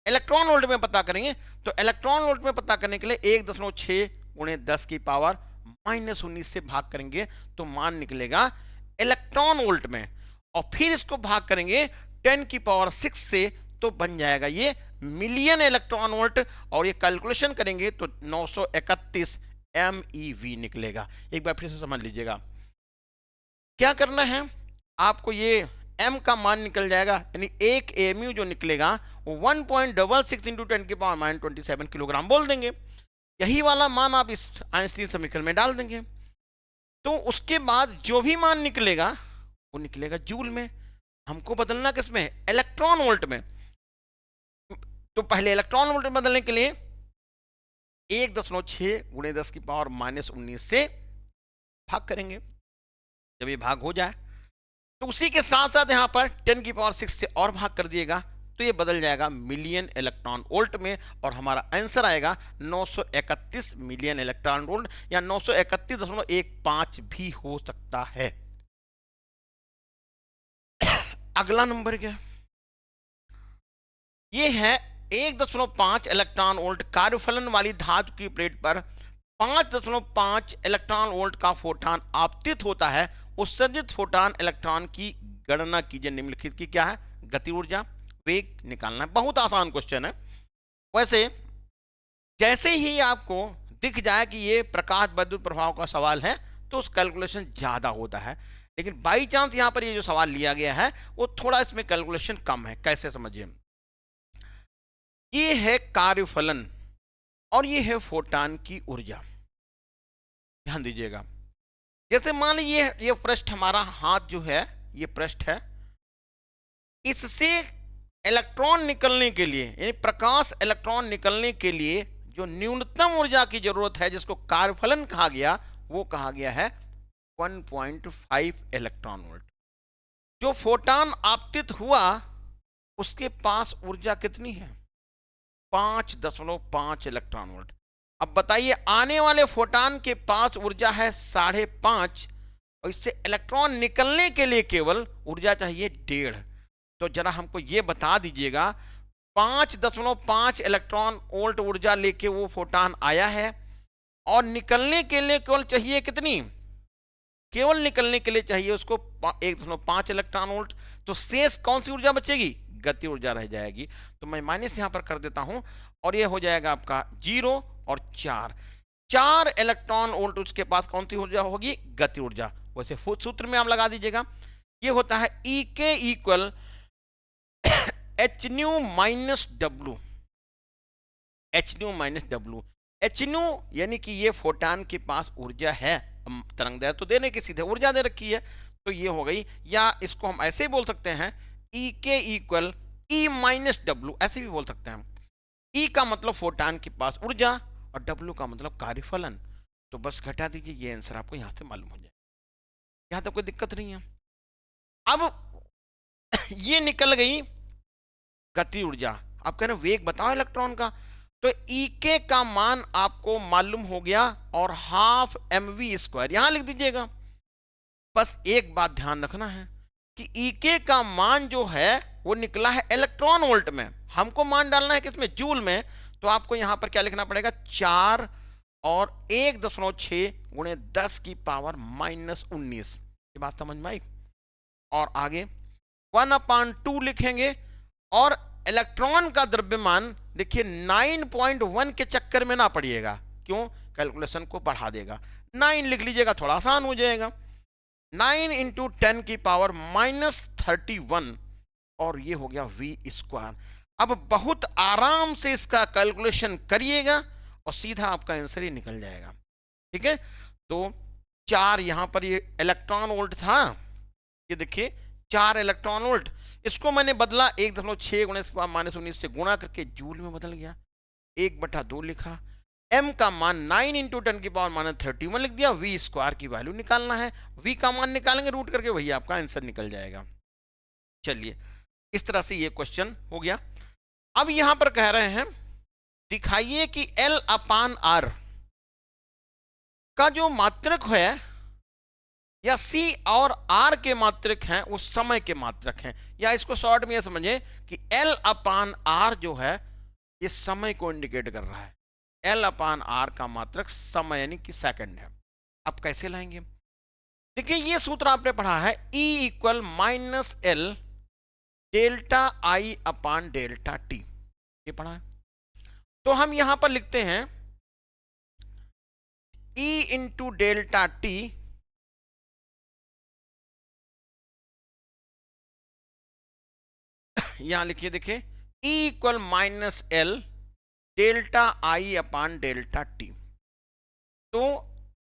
इलेक्ट्रॉन वोल्ट में पता करेंगे, तो इलेक्ट्रॉन वोल्ट में पता करने के लिए 1.6 × 10 की पावर -19 से भाग करेंगे तो मान निकलेगा इलेक्ट्रॉन वोल्ट में, और फिर इसको भाग करेंगे 10 की पावर 6 से तो बन जाएगा ये मिलियन इलेक्ट्रॉन वोल्ट, और ये कैलकुलेशन करेंगे तो 931 MeV निकलेगा। एक बार फिर से समझ लीजिएगा, क्या करना है आपको, ये m का मान निकल जाएगा, यानी एक AMU जो निकलेगा वो 1.66 इंटू 10 की पावर -27 किलोग्राम बोल देंगे। यही वाला मान आप इस आइंस्टीन समीकरण में डाल देंगे, तो उसके बाद जो भी मान निकलेगा वो निकलेगा जूल में। हमको बदलना किसमें, इलेक्ट्रॉन वोल्ट में। तो पहले इलेक्ट्रॉन वोल्ट में बदलने के लिए 1.6 × 10 की पावर -19 से भाग करेंगे। जब ये भाग हो जाए तो उसी के साथ साथ यहां पर 10 की पावर 6 से और भाग कर दिएगा तो ये बदल जाएगा मिलियन इलेक्ट्रॉन वोल्ट में, और हमारा आंसर आएगा 931 मिलियन इलेक्ट्रॉन वोल्ट, या 931.15 भी हो सकता है। अगला नंबर क्या, ये है 1.5 इलेक्ट्रॉन वोल्ट कार्यफलन वाली धातु की प्लेट पर 5.5 इलेक्ट्रॉन वोल्ट का फोटॉन आपतित होता है। उत्सर्जित फोटॉन इलेक्ट्रॉन की गणना कीजिए। निम्नलिखित की क्या है, गति ऊर्जा वेग निकालना है। बहुत आसान क्वेश्चन है। वैसे जैसे ही आपको दिख जाए कि ये प्रकाश विद्युत प्रभाव का सवाल है तो उस कैलकुलेशन ज्यादा होता है, लेकिन बाई चांस यहां पर ये जो सवाल लिया गया है वो थोड़ा इसमें कैलकुलेशन कम है। कैसे समझिए, ये है कार्यफलन और ये है फोटॉन की ऊर्जा। ध्यान दीजिएगा, जैसे मान लीजिए ये पृष्ठ हमारा हाथ जो है ये पृष्ठ है, इससे इलेक्ट्रॉन निकलने के लिए यानी प्रकाश इलेक्ट्रॉन निकलने के लिए जो न्यूनतम ऊर्जा की जरूरत है जिसको कार्यफलन कहा गया वो कहा गया है 1.5 इलेक्ट्रॉन वोल्ट। जो फोटॉन आपतित हुआ उसके पास ऊर्जा कितनी है, 5.5 इलेक्ट्रॉन वोल्ट। अब बताइए आने वाले फोटॉन के पास ऊर्जा है 5.5 और इससे इलेक्ट्रॉन निकलने के लिए केवल ऊर्जा चाहिए 1.5। तो जरा हमको ये बता दीजिएगा 5.5 इलेक्ट्रॉन वोल्ट ऊर्जा लेके वो फोटॉन आया है और निकलने के लिए केवल चाहिए कितनी, केवल निकलने के लिए चाहिए उसको 1.5 इलेक्ट्रॉन वोल्ट। तो शेष कौन सी ऊर्जा बचेगी, गति ऊर्जा रह जाएगी। तो मैं माइनस यहां पर कर देता हूं और ये हो जाएगा आपका 0 और 4 इलेक्ट्रॉन वोल्ट उसके पास कौन सी ऊर्जा होगी, गति ऊर्जा। वैसे सूत्र में आप लगा दीजिएगा, ये होता है E = hν minus W। hν minus W, hν यानी कि ये फोटॉन के पास ऊर्जा है तरंग दैर्घ्य तो देने की सीधे ऊर्जा दे रखी है, तो ये हो गई। या इसको हम ऐसे ही बोल सकते हैं, ई के इक्वल ई माइनस डब्ल्यू, ऐसे भी बोल सकते हैं हम। ई का मतलब फोटान के पास ऊर्जा और डब्ल्यू का मतलब कार्यफलन। तो बस घटा दीजिए, ये आंसर आपको यहां से मालूम हो जाए। यहां तक कोई दिक्कत नहीं है। अब ये निकल गई गति ऊर्जा। आप कह रहे हैं वेग बताओ इलेक्ट्रॉन का, तो ई के का मान आपको मालूम हो गया और हाफ एम वी स्क्वायर यहां लिख दीजिएगा। बस एक बात ध्यान रखना है कि ई के का मान जो है वो निकला है इलेक्ट्रॉन वोल्ट में, हमको मान डालना है किसमें, जूल में। तो आपको यहां पर क्या लिखना पड़ेगा, 4 और 1.6 गुणे 10 की पावर -19। ये बात समझ में आई। और आगे 1/2 लिखेंगे, और इलेक्ट्रॉन का द्रव्यमान देखिए 9.1 के चक्कर में ना पड़िएगा, क्यों, कैलकुलेशन को बढ़ा देगा। 9 लिख लीजिएगा, थोड़ा आसान हो जाएगा। 9 इंटू 10 की पावर -31, और ये हो गया वी स्क्वायर। अब बहुत आराम से इसका कैलकुलेशन करिएगा और सीधा आपका आंसर ही निकल जाएगा। ठीक है, तो 4 यहां पर ये इलेक्ट्रॉन वोल्ट था, ये देखिए 4 इलेक्ट्रॉन वोल्ट, इसको मैंने बदला 1.6 गुणे -19 से गुणा करके जूल में बदल गया, 1/2 लिखा। m का मान 9 इंटू 10 की पावर -31 लिख दिया। v स्क्वायर की वैल्यू निकालना है, v का मान निकालेंगे रूट करके, वही आपका आंसर निकल जाएगा। चलिए, इस तरह से ये क्वेश्चन हो गया। अब यहां पर कह रहे हैं दिखाइए कि L/R का जो मात्रक है, या C और R के मात्रक हैं, वो समय के मात्रक हैं। या इसको शॉर्ट में समझे कि L/R जो है ये समय को इंडिकेट कर रहा है। L/R का मात्रक समय यानी कि सेकंड है। अब कैसे लाएंगे, देखिए ये सूत्र आपने पढ़ा है, E equal -L delta I upon delta T, ये पढ़ा है। तो हम यहां पर लिखते हैं E इंटू डेल्टा T यहां लिखिए, देखिए E equal -L delta I upon delta T। तो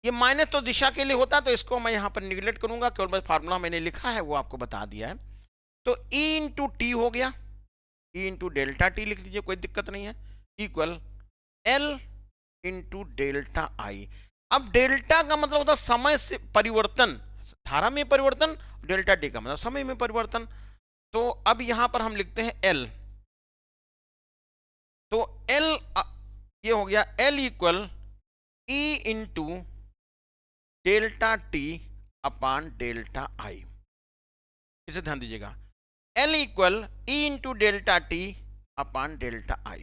ये माइनस तो दिशा के लिए होता है, तो इसको मैं यहां पर निगलेक्ट करूंगा, केवल बस फार्मूला मैंने लिखा है वो आपको बता दिया है। तो E इंटू टी हो गया, E इंटू डेल्टा टी लिख दीजिए, कोई दिक्कत नहीं है, equal L into delta I। अब डेल्टा का मतलब होता है समय से परिवर्तन, धारा में परिवर्तन, डेल्टा टी का मतलब समय में परिवर्तन। तो अब यहां पर हम लिखते हैं L, तो L ये हो गया L equal E into delta T upon delta I। इसे ध्यान दीजिएगा, L equal E into delta T upon delta I।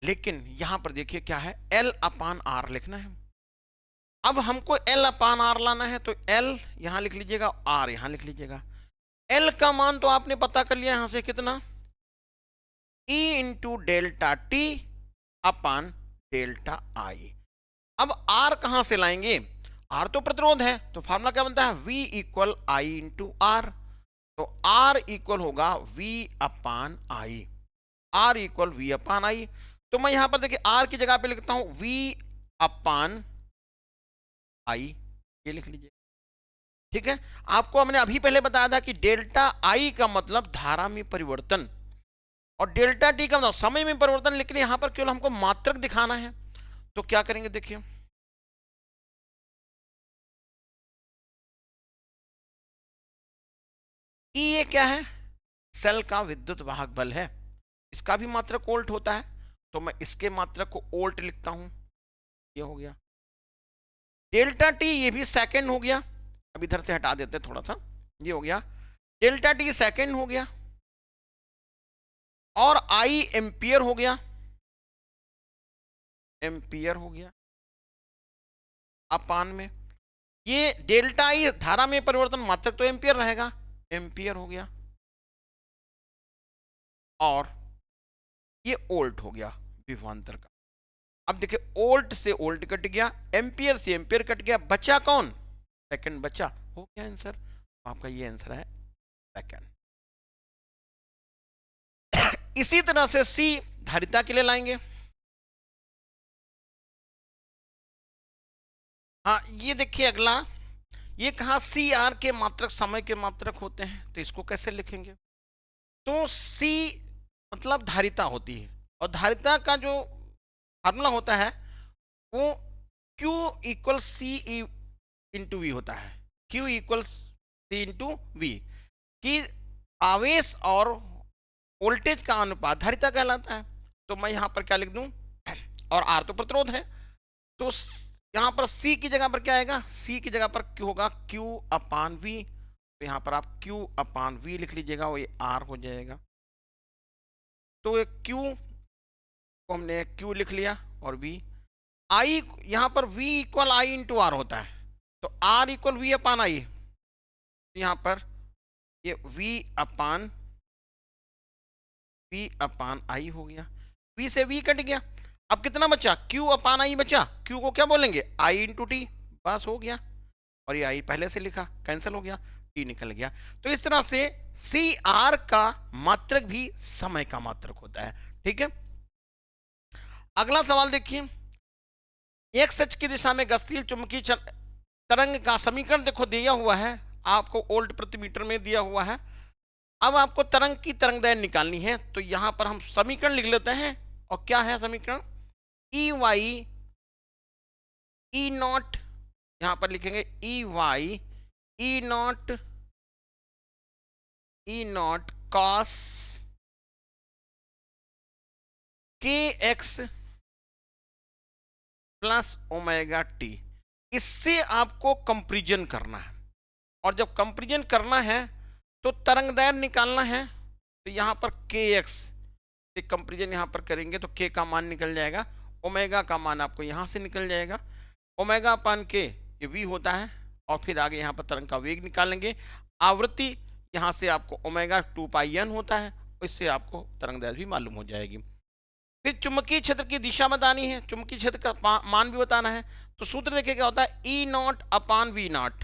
लेकिन यहां पर देखिए क्या है, L अपान R लिखना है। अब हमको L अपान R लाना है, तो L यहां लिख लीजिएगा, R यहां लिख लीजिएगा। L का मान तो आपने पता कर लिया यहां से, कितना, E into delta T upon delta I। अब R कहां से लाएंगे, R तो प्रतिरोध है, तो फार्मूला क्या बनता है, V equal I into R। तो R इक्वल होगा V upon I, R equal V upon I। तो मैं यहां पर देखिए R की जगह पे लिखता हूं V अपान I, ये लिख लीजिए। ठीक है, आपको हमने अभी पहले बताया था कि डेल्टा I का मतलब धारा में परिवर्तन और डेल्टा टी का मतलब समय में परिवर्तन, लेकिन यहां पर केवल हमको मात्रक दिखाना है। तो क्या करेंगे, देखिए E ये क्या है, सेल का विद्युत वाहक बल है, इसका भी मात्रक वोल्ट होता है, तो मैं इसके मात्रक को वोल्ट लिखता हूं, ये हो गया। डेल्टा टी ये भी सेकंड हो गया, अब इधर से हटा देते थोड़ा सा, ये हो गया डेल्टा टी सेकंड हो गया, और I एम्पियर हो गया, एम्पियर हो गया अपान में, ये डेल्टा I धारा में परिवर्तन मात्रक तो एम्पियर रहेगा, एम्पियर हो गया, और ये वोल्ट हो गया विभवांतर का। अब देखिए वोल्ट से वोल्ट कट गया, एम्पियर से एम्पियर कट गया, बचा कौन, सेकंड बचा, हो गया आंसर। आपका ये आंसर है सेकंड। इसी तरह से C धारिता के लिए लाएंगे, हाँ, ये देखिए अगला, ये कहा सी आर के मात्रक समय के मात्रक होते हैं, तो इसको कैसे लिखेंगे? तो सी मतलब धारिता होती है, और धारिता का जो फार्मूला होता है वो Q equal C into V होता है। Q equal C into V, कि आवेश और वोल्टेज का अनुपात धारिता कहलाता है। तो मैं यहाँ पर क्या लिख दूं, और आर तो प्रतिरोध है, तो यहाँ पर C की जगह पर क्या आएगा, C की जगह पर Q होगा Q अपान V, तो यहाँ पर आप Q अपान V लिख लीजिएगा, वो ये R हो जाएगा। तो ये Q को हमने Q लिख लिया, और V I यहाँ पर V equal I into R होता है, तो R equal V upon I, यहाँ पर ये V अपान आई हो गया, V से V कट गया। अब कितना बचा, Q अपान आई बचा, Q को क्या बोलेंगे, I इंटू टी, बस हो गया, और ये I पहले से लिखा, कैंसिल हो गया, T निकल गया। तो इस तरह से CR का मात्रक भी समय का मात्रक होता है। ठीक है, अगला सवाल देखिए, एक सच की दिशा में गतिशील चुंबकीय तरंग का समीकरण देखो दिया हुआ है, आपको वोल्ट प्रति मीटर में दिया हुआ है। अब आपको तरंग की तरंगदैर्घ्य निकालनी है, तो यहां पर हम समीकरण लिख लेते हैं, और क्या है समीकरण, ई वाई ई नॉट, यहां पर लिखेंगे E Y E naught cos के एक्स प्लस ओमेगा टी। इससे आपको कंपेरिजन करना है, और जब कंपेरिजन करना है तो तरंगदैर्घ्य निकालना है, तो यहां पर के एक्स से कंपेरिजन यहां पर करेंगे तो के का मान निकल जाएगा, ओमेगा का मान आपको यहां से निकल जाएगा, ओमेगा अपान के ये वी होता है, और फिर आगे यहाँ पर तरंग का वेग निकालेंगे, आवृत्ति यहाँ से आपको ओमेगा 2 पाई एन होता है, इससे आपको तरंगदैर्घ्य भी मालूम हो जाएगी। फिर चुंबकीय क्षेत्र की दिशा बतानी है, चुंबकीय क्षेत्र का मान भी बताना है, तो सूत्र देखिए क्या होता है, E naught upon V naught,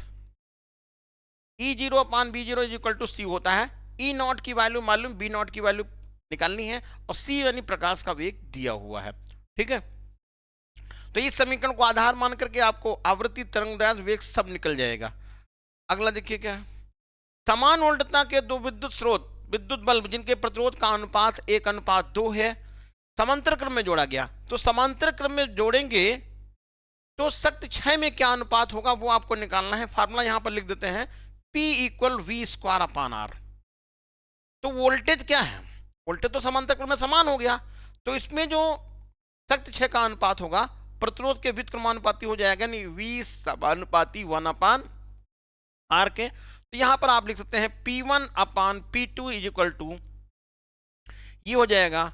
E zero upon B zero is equal to C होता है। ई नॉट की वैल्यू मालूम, बी नॉट की वैल्यू निकालनी है, और सी यानी प्रकाश का वेग दिया हुआ है। ठीक है, तो इस समीकरण को आधार मान करके आपको आवृत्ति, तरंगदैर्घ्य, वेग सब निकल जाएगा। अगला देखिए क्या है, समान वोल्टता के दो विद्युत स्रोत, विद्युत बल्ब जिनके प्रतिरोध का अनुपात 1:2 है, समांतर क्रम में जोड़ा गया। तो समांतर क्रम में जोड़ेंगे तो शक्ति क्षय में क्या अनुपात होगा वो आपको निकालना है। फार्मूला यहां पर लिख देते हैं, P equal V square upon R. तो वोल्टेज क्या है, वोल्टेज तो समांतर क्रम में समान हो गया, तो इसमें जो शक्ति क्षय का अनुपात होगा प्रतिरोध के व्युत्क्रमानुपाती हो जाएगा, यानी V समानुपाती 1/R के। तो यहां पर आप लिख सकते हैं P1 upon P2 is equal to, ये हो जाएगा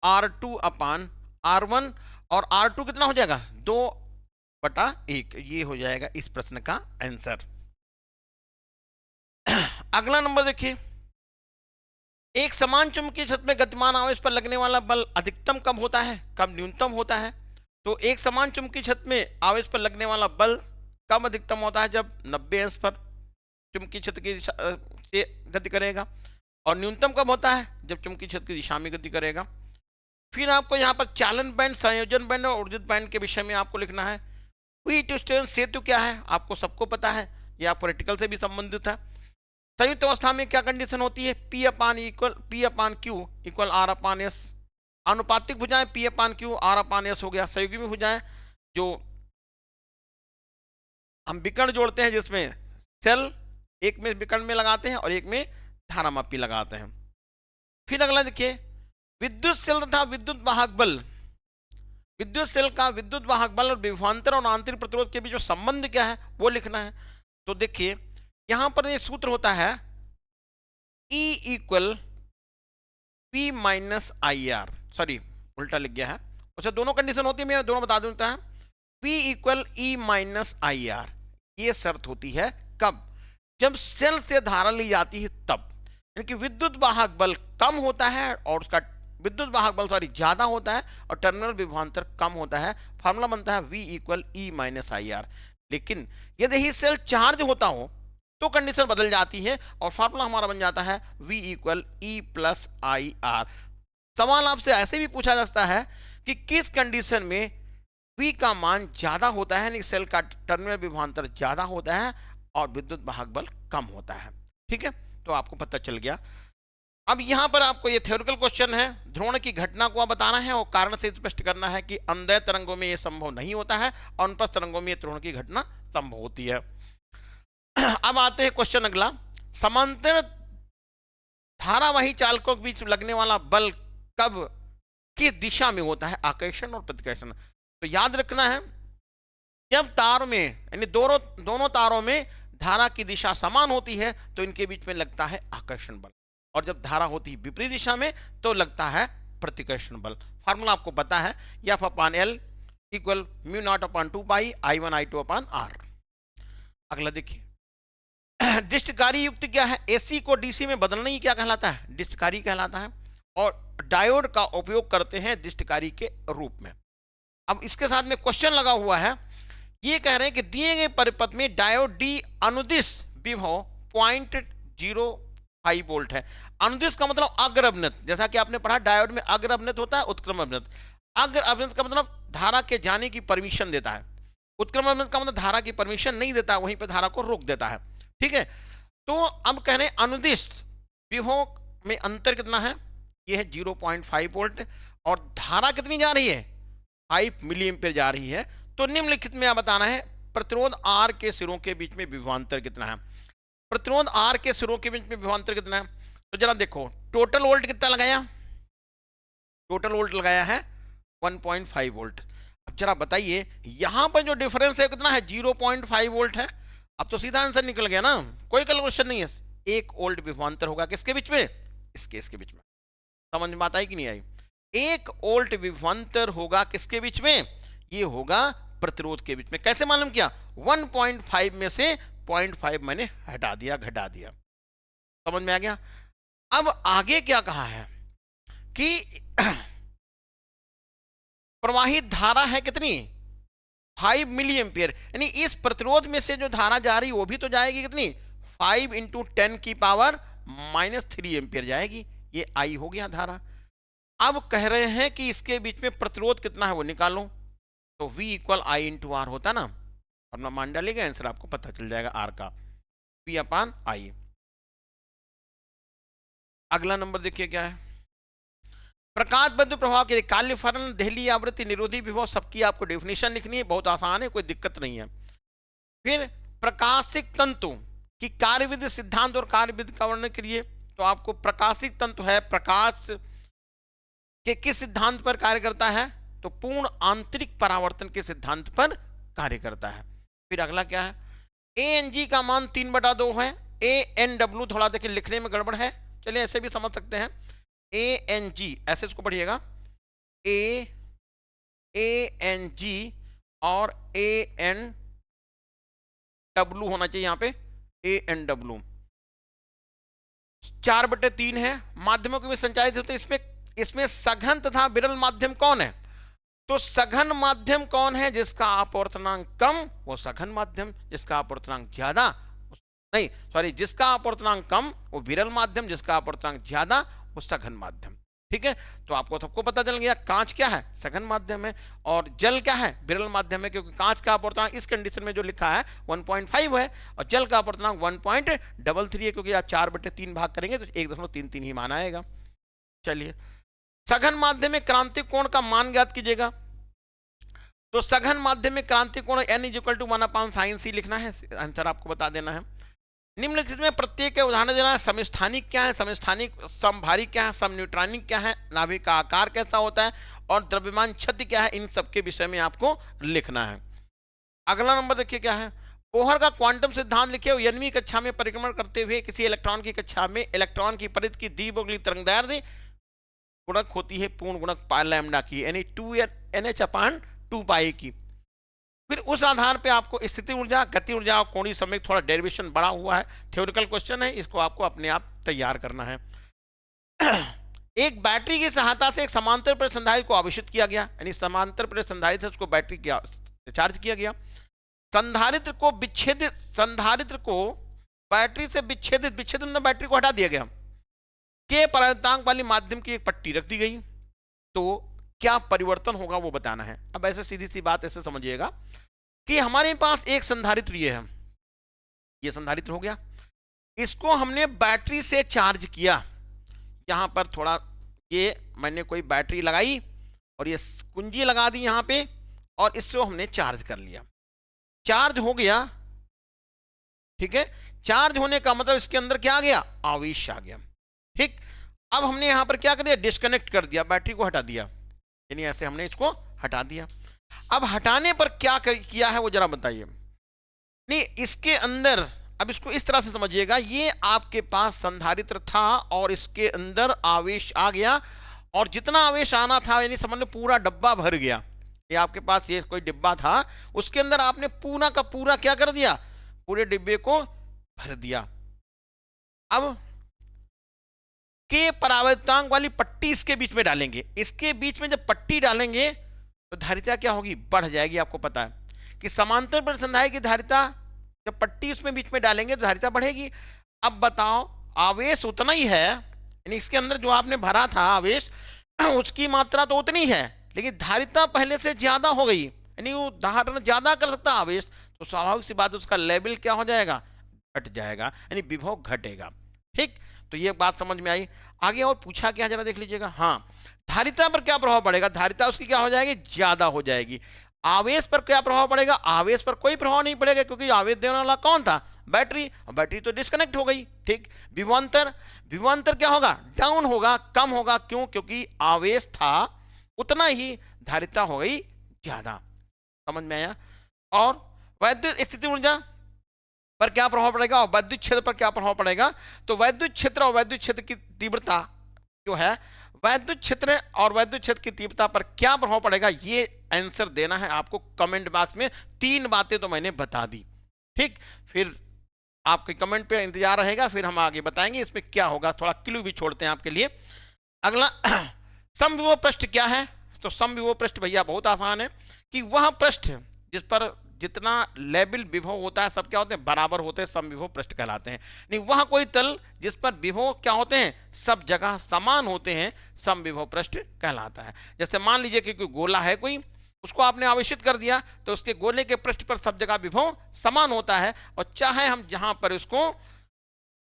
R2 अपान R1, और R2 कितना हो जाएगा, 2/1, ये हो जाएगा इस प्रश्न का आंसर। अगला नंबर देखिए, एक समान चुंबकीय क्षेत्र में गतिमान आवेश पर लगने वाला बल अधिकतम कब होता है, कब न्यूनतम होता है। तो एक समान चुंबकीय क्षेत्र में आवेश पर लगने वाला बल कब अधिकतम होता है, जब 90 अंश पर चुंबकीय क्षेत्र की दिशा से गति करेगा, और न्यूनतम कब होता है, जब चुंबकीय क्षेत्र की दिशा में गति करेगा। फिर आपको यहाँ पर चालन बैंड, संयोजन बैंड और ऊर्जित बैंड के विषय में आपको लिखना है। व्हीटस्टोन सेतु क्या है, आपको सबको पता है, यह प्रैक्टिकल से भी संबंधित है। संयुक्त अवस्था में क्या कंडीशन होती है, P अपान Q इक्वल R अपान S। अनुपातिक भुजाएं P अपान Q R अपान S हो गया। संयुग्मी भुजाएं जो हम विकर्ण जोड़ते हैं, जिसमें सेल एक में विकर्ण में लगाते हैं और एक में धारामापी लगाते हैं। फिर अगला देखिए, विद्युत सेल तथा विद्युत वाहक बल, विद्युत सेल का विद्युत वाहक बल और विभवांतर और आंतरिक प्रतिरोध के बीच जो संबंध क्या है वो लिखना है। तो देखिए यहां पर ये सूत्र होता है E equal P minus I R, sorry उल्टा लिख गया है, अच्छा दोनों कंडीशन होती है, मैं दोनों बता देता हूं। P equal E minus I R, ये शर्त होती है कब, जब सेल से धारा ली जाती है तब, यानी कि विद्युत वाहक बल कम होता है और उसका विद्युत वाहक बल ज्यादा होता है और टर्मिनल विभवांतर कम होता है। फार्मूला बनता है V equal E minus I R. लेकिन यदि ही सेल चार्ज होता हो तो कंडीशन बदल जाती है और फार्मूला हमारा बन जाता है V equal E plus I R. सवाल आपसे ऐसे भी पूछा जा सकता है कि किस कंडीशन में V का मान ज्यादा होता है, यानी सेल का टर्मिनल विभवांतर ज्यादा होता है और विद्युत वाहक बल कम होता है। ठीक है, तो आपको पता चल गया। अब यहां पर आपको ये थ्योरेटिकल क्वेश्चन है, ध्रुवण की घटना को बताना है और कारण से स्पष्ट करना है कि अनुदैर्ध्य तरंगों में ये संभव नहीं होता है और अनुप्रस्थ तरंगों में ये ध्रुवण की घटना संभव होती है। अब आते हैं क्वेश्चन अगला, समांतर धारावाही चालकों के बीच लगने वाला बल कब किस दिशा में होता है, आकर्षण और प्रतिकर्षण। तो याद रखना है, जब तार में यानी दोनों तारों में धारा की दिशा समान होती है तो इनके बीच में लगता है आकर्षण बल, और जब धारा होती है विपरीत दिशा में तो लगता है प्रतिकर्षण बल। फार्मूला आपको पता है, F upon L equal mu naught upon 2 pi I1 I2 upon R. अगला देखिए, डिस्टकारी युक्ति क्या है, एसी को डीसी में बदलना ही क्या कहलाता है, डिस्टकारी कहलाता है, और डायोड का उपयोग करते हैं डिस्टकारी के रूप में। अब इसके साथ में क्वेश्चन लगा हुआ है, ये कह रहे हैं कि दिए गए परिपथ में डायोड डी अनुदिश विभव 0.05 वोल्ट है। अनुदिश का मतलब अग्र अवनत, जैसा कि आपने पढ़ा डायोड में अग्र अवनत होता है, उत्क्रम अवनत। अग्र अवनत का मतलब धारा के जाने की परमिशन देता है, उत्क्रम अवनत का मतलब धारा की परमिशन नहीं देता, वहीं पर धारा को रोक देता है। ठीक है, तो अब कह रहे हैं अनुदिश विभव में अंतर कितना है, ये है 0.5 वोल्ट, और धारा कितनी जा रही है 5 मिली एम्पीयर जा रही है। तो निम्नलिखित में आप बताना है प्रतिरोध R के सिरों के बीच में विभवांतर कितना है, प्रतिरोध R के सिरों के बीच में विभवांतर कितना है। तो जरा देखो, टोटल वोल्ट कितना लगाया, टोटल वोल्ट लगाया है 1.5 वोल्ट। अब जरा बताइए यहां पर जो डिफरेंस है कितना है, 0.5 वोल्ट है। अब तो सीधा आंसर निकल गया ना, कोई कैलकुलेशन नहीं है। 1 वोल्ट विभवांतर होगा किसके बीच में, इसके बीच में। समझ में आता है कि नहीं आई, 1 वोल्ट विभवांतर होगा किसके बीच में, ये होगा प्रतिरोध के बीच में। कैसे मालूम किया, 1.5 में से 0.5 मैंने हटा दिया, घटा दिया। समझ में आ गया। अब आगे क्या कहा है कि प्रवाहित धारा है कितनी, 5 मिली एम्पियर, यानी इस प्रतिरोध में से जो धारा जा रही वो भी तो जाएगी कितनी, 5 × 10 की पावर -3 एम्पियर जाएगी। ये आई हो गया धारा। अब कह रहे हैं कि इसके बीच में प्रतिरोध कितना है वो निकालो, तो V इक्वल I × R होता ना, अपना मान डालेगा, आंसर आपको पता चल जाएगा R का, V अपान I। अगला नंबर देखिए क्या है, प्रकाश बद्ध प्रभाव के लिए काल्य फलन दहलीय आवृत्ति निरोधी विभव, सबकी आपको डेफिनेशन लिखनी है, बहुत आसान है, कोई दिक्कत नहीं है। फिर प्रकाशिक तंतु की कार्यविधि सिद्धांत और कार्यविधि का वर्णन करिए। तो आपको प्रकाशिक तंतु है, प्रकाश के किस सिद्धांत पर कार्य करता है, तो पूर्ण आंतरिक परावर्तन के सिद्धांत पर कार्य करता है। फिर अगला क्या है, ANG का मान 3/2 है, ANW थोड़ा देखिए लिखने में गड़बड़ है, चलिए ऐसे भी समझ सकते हैं, ANG ऐसे इसको पढ़िएगा, ANG और ANW होना चाहिए यहाँ पे, ANW 4/3 है। माध्यमों के भी संचालित होते, इसमें सघन तथा विरल माध्यम कौन है, तो सघन माध्यम कौन है, जिसका अपवर्तनांक कम वो सघन माध्यम, जिसका अपवर्तनांक ज्यादा नहीं, सॉरी, जिसका अपवर्तनांक कम वो विरल माध्यम, जिसका अपवर्तनांक ज्यादा वो सघन माध्यम। ठीक है, तो आपको सबको पता चल गया, कांच क्या है, सघन माध्यम है, और जल क्या है, विरल माध्यम है, क्योंकि कांच का अपवर्तनांक इस कंडीशन में जो लिखा है 1.5 है और जल का अपवर्तनांक 1.33 है, क्योंकि आप 4/3 भाग करेंगे तो 1.33 ही मान आएगा। चलिए, सघन माध्यम में क्रांतिक कोण का मान ज्ञात कीजिएगा। तो सघन माध्यम में क्रांतिक कोण n = 1/sin c लिखना है, आंसर आपको बता देना है। निम्नलिखित में प्रत्येक के उदाहरण देना है, समस्थानिक क्या है, समस्थानिक समभारी क्या है, समन्यूट्रॉनिक क्या है, नाभिक का आकार कैसा होता है और द्रव्यमान क्षति क्या है, इन सब के विषय में आपको लिखना है। अगला नंबर देखिए क्या है, बोहर का क्वांटम सिद्धांत लिखे। 11वीं कक्षा में परिक्रमण करते हुए किसी इलेक्ट्रॉन की कक्षा में इलेक्ट्रॉन की परिधि की द्विबोगली तरंगदैर्ध्य गुणक होती है पूर्ण गुणक पाई लैम्डा की, यानी 2NH/2 पाई की। फिर उस आधार पे आपको स्थिति ऊर्जा, गति ऊर्जा और कोणीय संवेग, थोड़ा डेरिवेशन बड़ा हुआ है, थ्योरेटिकल क्वेश्चन है, इसको आपको अपने आप तैयार करना है। एक बैटरी की सहायता से एक समांतर प्रेरक संधारित्र को आवेशित किया गया, यानी समांतर प्रेरक संधारित्र उसको बैटरी की चार्ज किया गया। संधारित्र को बैटरी से विच्छेदित मतलब बैटरी को हटा दिया गया, के परावर्तनांक वाली माध्यम की एक पट्टी रख दी गई। तो क्या परिवर्तन होगा वो बताना है। अब ऐसे सीधी सी बात ऐसे समझिएगा कि हमारे पास एक संधारित्र ये है, ये संधारित्र हो गया, इसको हमने बैटरी से चार्ज किया। यहां पर थोड़ा ये मैंने कोई बैटरी लगाई और ये कुंजी लगा दी यहां पे, और इसको हमने चार्ज कर लिया। चार्ज हो गया, ठीक है। चार्ज होने का मतलब इसके अंदर क्या आ गया, आवेश आ गया, ठीक। अब हमने यहां पर क्या कर दिया, डिस्कनेक्ट कर दिया, बैटरी को हटा दिया, यानी ऐसे हमने इसको हटा दिया। अब हटाने पर क्या किया है वो जरा बताइए। नहीं, इसके अंदर अब इसको इस तरह से समझिएगा, ये आपके पास संधारित्र था और इसके अंदर आवेश आ गया, और जितना आवेश आना था यानी समझ लो पूरा डब्बा भर गया। ये आपके पास ये कोई डिब्बा था, उसके अंदर आपने पूरा का पूरा क्या कर दिया, पूरे डिब्बे को भर दिया। अब के परावर्तनांक वाली पट्टी इसके बीच में डालेंगे, इसके बीच में जब पट्टी डालेंगे तो धारिता क्या होगी, बढ़ जाएगी। आपको पता है कि समांतर परिसंधाय की धारिता जब पट्टी उसमें बीच में डालेंगे तो धारिता बढ़ेगी। अब बताओ, आवेश उतना ही है, यानी इसके अंदर जो आपने भरा था आवेश उसकी मात्रा तो उतनी है, लेकिन धारिता पहले से ज्यादा हो गई, यानी वो धारण ज्यादा कर सकता आवेश, तो स्वाभाविक सी बात उसका लेवल क्या हो जाएगा, घट जाएगा, यानी विभव घटेगा, ठीक। तो ये बात समझ में आई। आगे और पूछा क्या, जरा देख लीजिएगा। हाँ, धारिता पर क्या प्रभाव पड़ेगा, धारिता उसकी क्या हो जाएगी, ज्यादा हो जाएगी। आवेश पर क्या प्रभाव पड़ेगा, आवेश पर कोई प्रभाव नहीं पड़ेगा, क्योंकि आवेश देने वाला कौन था, बैटरी, बैटरी तो डिस्कनेक्ट हो गई, ठीक। विभवांतर, विभवांतर क्या होगा, डाउन होगा, कम होगा, क्यों, क्योंकि आवेश था उतना ही धारिता हो गई ज्यादा। समझ में आया। और वैद्युत स्थिति ऊर्जा पर क्या प्रभाव पड़ेगा और वैद्युत क्षेत्र पर क्या प्रभाव पड़ेगा। तो वैद्युत क्षेत्र और वैद्युत क्षेत्र की तीव्रता जो है, वैद्युत क्षेत्र और वैद्युत क्षेत्र की तीव्रता पर क्या प्रभाव पड़ेगा, ये आंसर देना है आपको कमेंट बॉक्स में। 3 बातें तो मैंने बता दी, ठीक। फिर आपके कमेंट पे इंतजार रहेगा, फिर हम आगे बताएंगे इसमें क्या होगा। थोड़ा क्लू भी छोड़ते हैं आपके लिए। अगला समविभव पृष्ठ क्या है। तो समविभव पृष्ठ भैया बहुत आसान है कि वह पृष्ठ जिस पर जितना लेवल विभव होता है सब क्या होते हैं, बराबर होते हैं, समविभव पृष्ठ कहलाते हैं। नहीं, वह कोई तल जिस पर विभव क्या होते हैं, सब जगह समान होते हैं, समविभव पृष्ठ कहलाता है। जैसे मान लीजिए कि कोई गोला है, कोई उसको आपने आवेशित कर दिया, तो उसके गोले के पृष्ठ पर सब जगह विभव समान होता है, और चाहे हम जहां पर उसको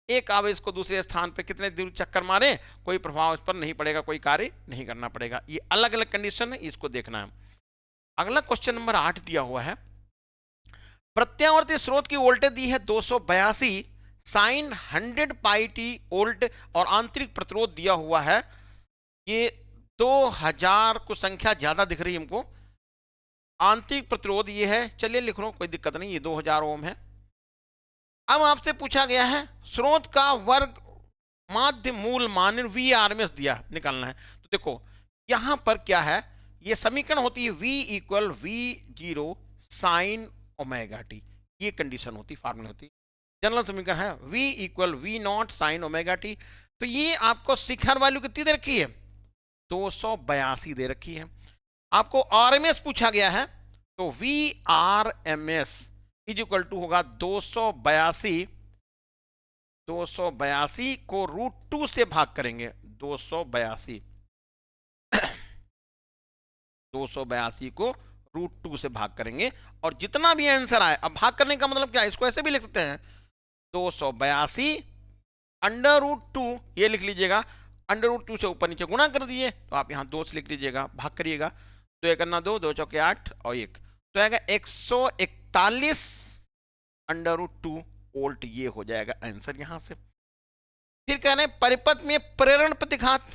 एक आवेश को दूसरे स्थान पर कितने दूर चक्कर मारे, कोई प्रभाव इस पर नहीं पड़ेगा, कोई कार्य नहीं करना पड़ेगा। ये अलग अलग कंडीशन है, इसको देखना है। अगला क्वेश्चन नंबर 8 दिया हुआ है, प्रत्यावर्ती स्रोत की वोल्टेज दी है 282 साइन 100 पाई टी वोल्ट, और आंतरिक प्रतिरोध दिया हुआ है ये 2000 को संख्या ज्यादा दिख रही है हमको। आंतरिक प्रतिरोध ये है, चलिए लिख लो, कोई दिक्कत नहीं, ये 2000 ओम है। अब आपसे पूछा गया है स्रोत का वर्ग माध्य मूल मान VRMS दिया, निकालना है। तो देखो यहां पर क्या है, ये समीकरण होती है V equal V0 sine omega T, ये कंडीशन होती, फार्मूला होती, जनरल समीकरण है V equal V0 sine omega T. तो ये आपको शिखर वैल्यू कितनी दे रखी है, 282 दे रखी है। आपको RMS पूछा गया है, तो VRMS इज इक्वल टू होगा 282 को √2 से भाग करेंगे, 282 को √2 से भाग करेंगे, और जितना भी आंसर आए, अब भाग करने का मतलब क्या है, इसको ऐसे भी लिख सकते हैं, 282 √2, ये लिख लीजिएगा, √2 से ऊपर नीचे गुणा कर दिए, तो आप यहाँ 2 से लिख लीजिएगा, भाग करिएगा, 2 एक 2, 2 चौके 8 और 1, तो आएगा 141 √2 वोल्ट, ये हो जाएगा आंसर यहां से। फिर कह रहे हैं परिपथ में प्रेरण प्रतिघात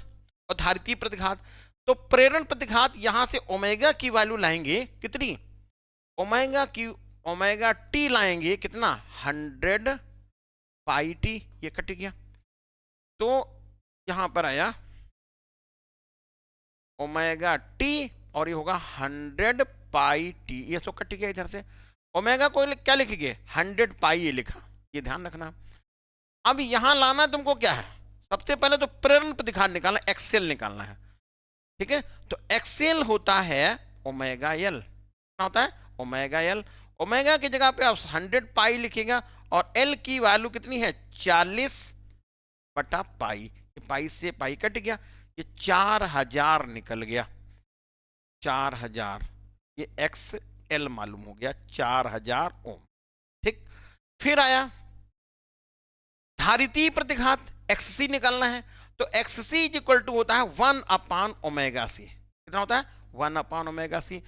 और धारितीय प्रतिघात। तो प्रेरण प्रतिघात यहां से ओमेगा की वैल्यू लाएंगे, कितनी, ओमेगा टी लाएंगे, कितना, 100 पाई टी, ये कट गया, तो यहां पर आया ओमेगा टी और ये होगा 100 पाई टी, ये सो कट गया इधर से। ओमेगा को क्या लिखेंगे, 100 पाई ये लिखा, ये ध्यान रखना। अब यहां लाना तुमको क्या है, सबसे पहले तो प्रेरण प्रतिघात निकालना, एक्सेल निकालना है, ठीक है। तो एक्सेल होता है ओमेगा एल, क्या होता है, ओमेगा एल। ओमेगा की जगह पे आप 100 पाई लिखेगा, और एल की वैल्यू कितनी है, 40 बटा पाई, पाई से पाई कट गया, ये 4000 निकल गया, 4000, ये एक्स एल मालूम हो गया, 4000 ओम। ठीक, फिर आया धारितीय प्रतिघात एक्स सी निकालना है, तो X C is equal to होता है 1/ओमेगा सी। कितना होता है? 1/ओमेगा सी।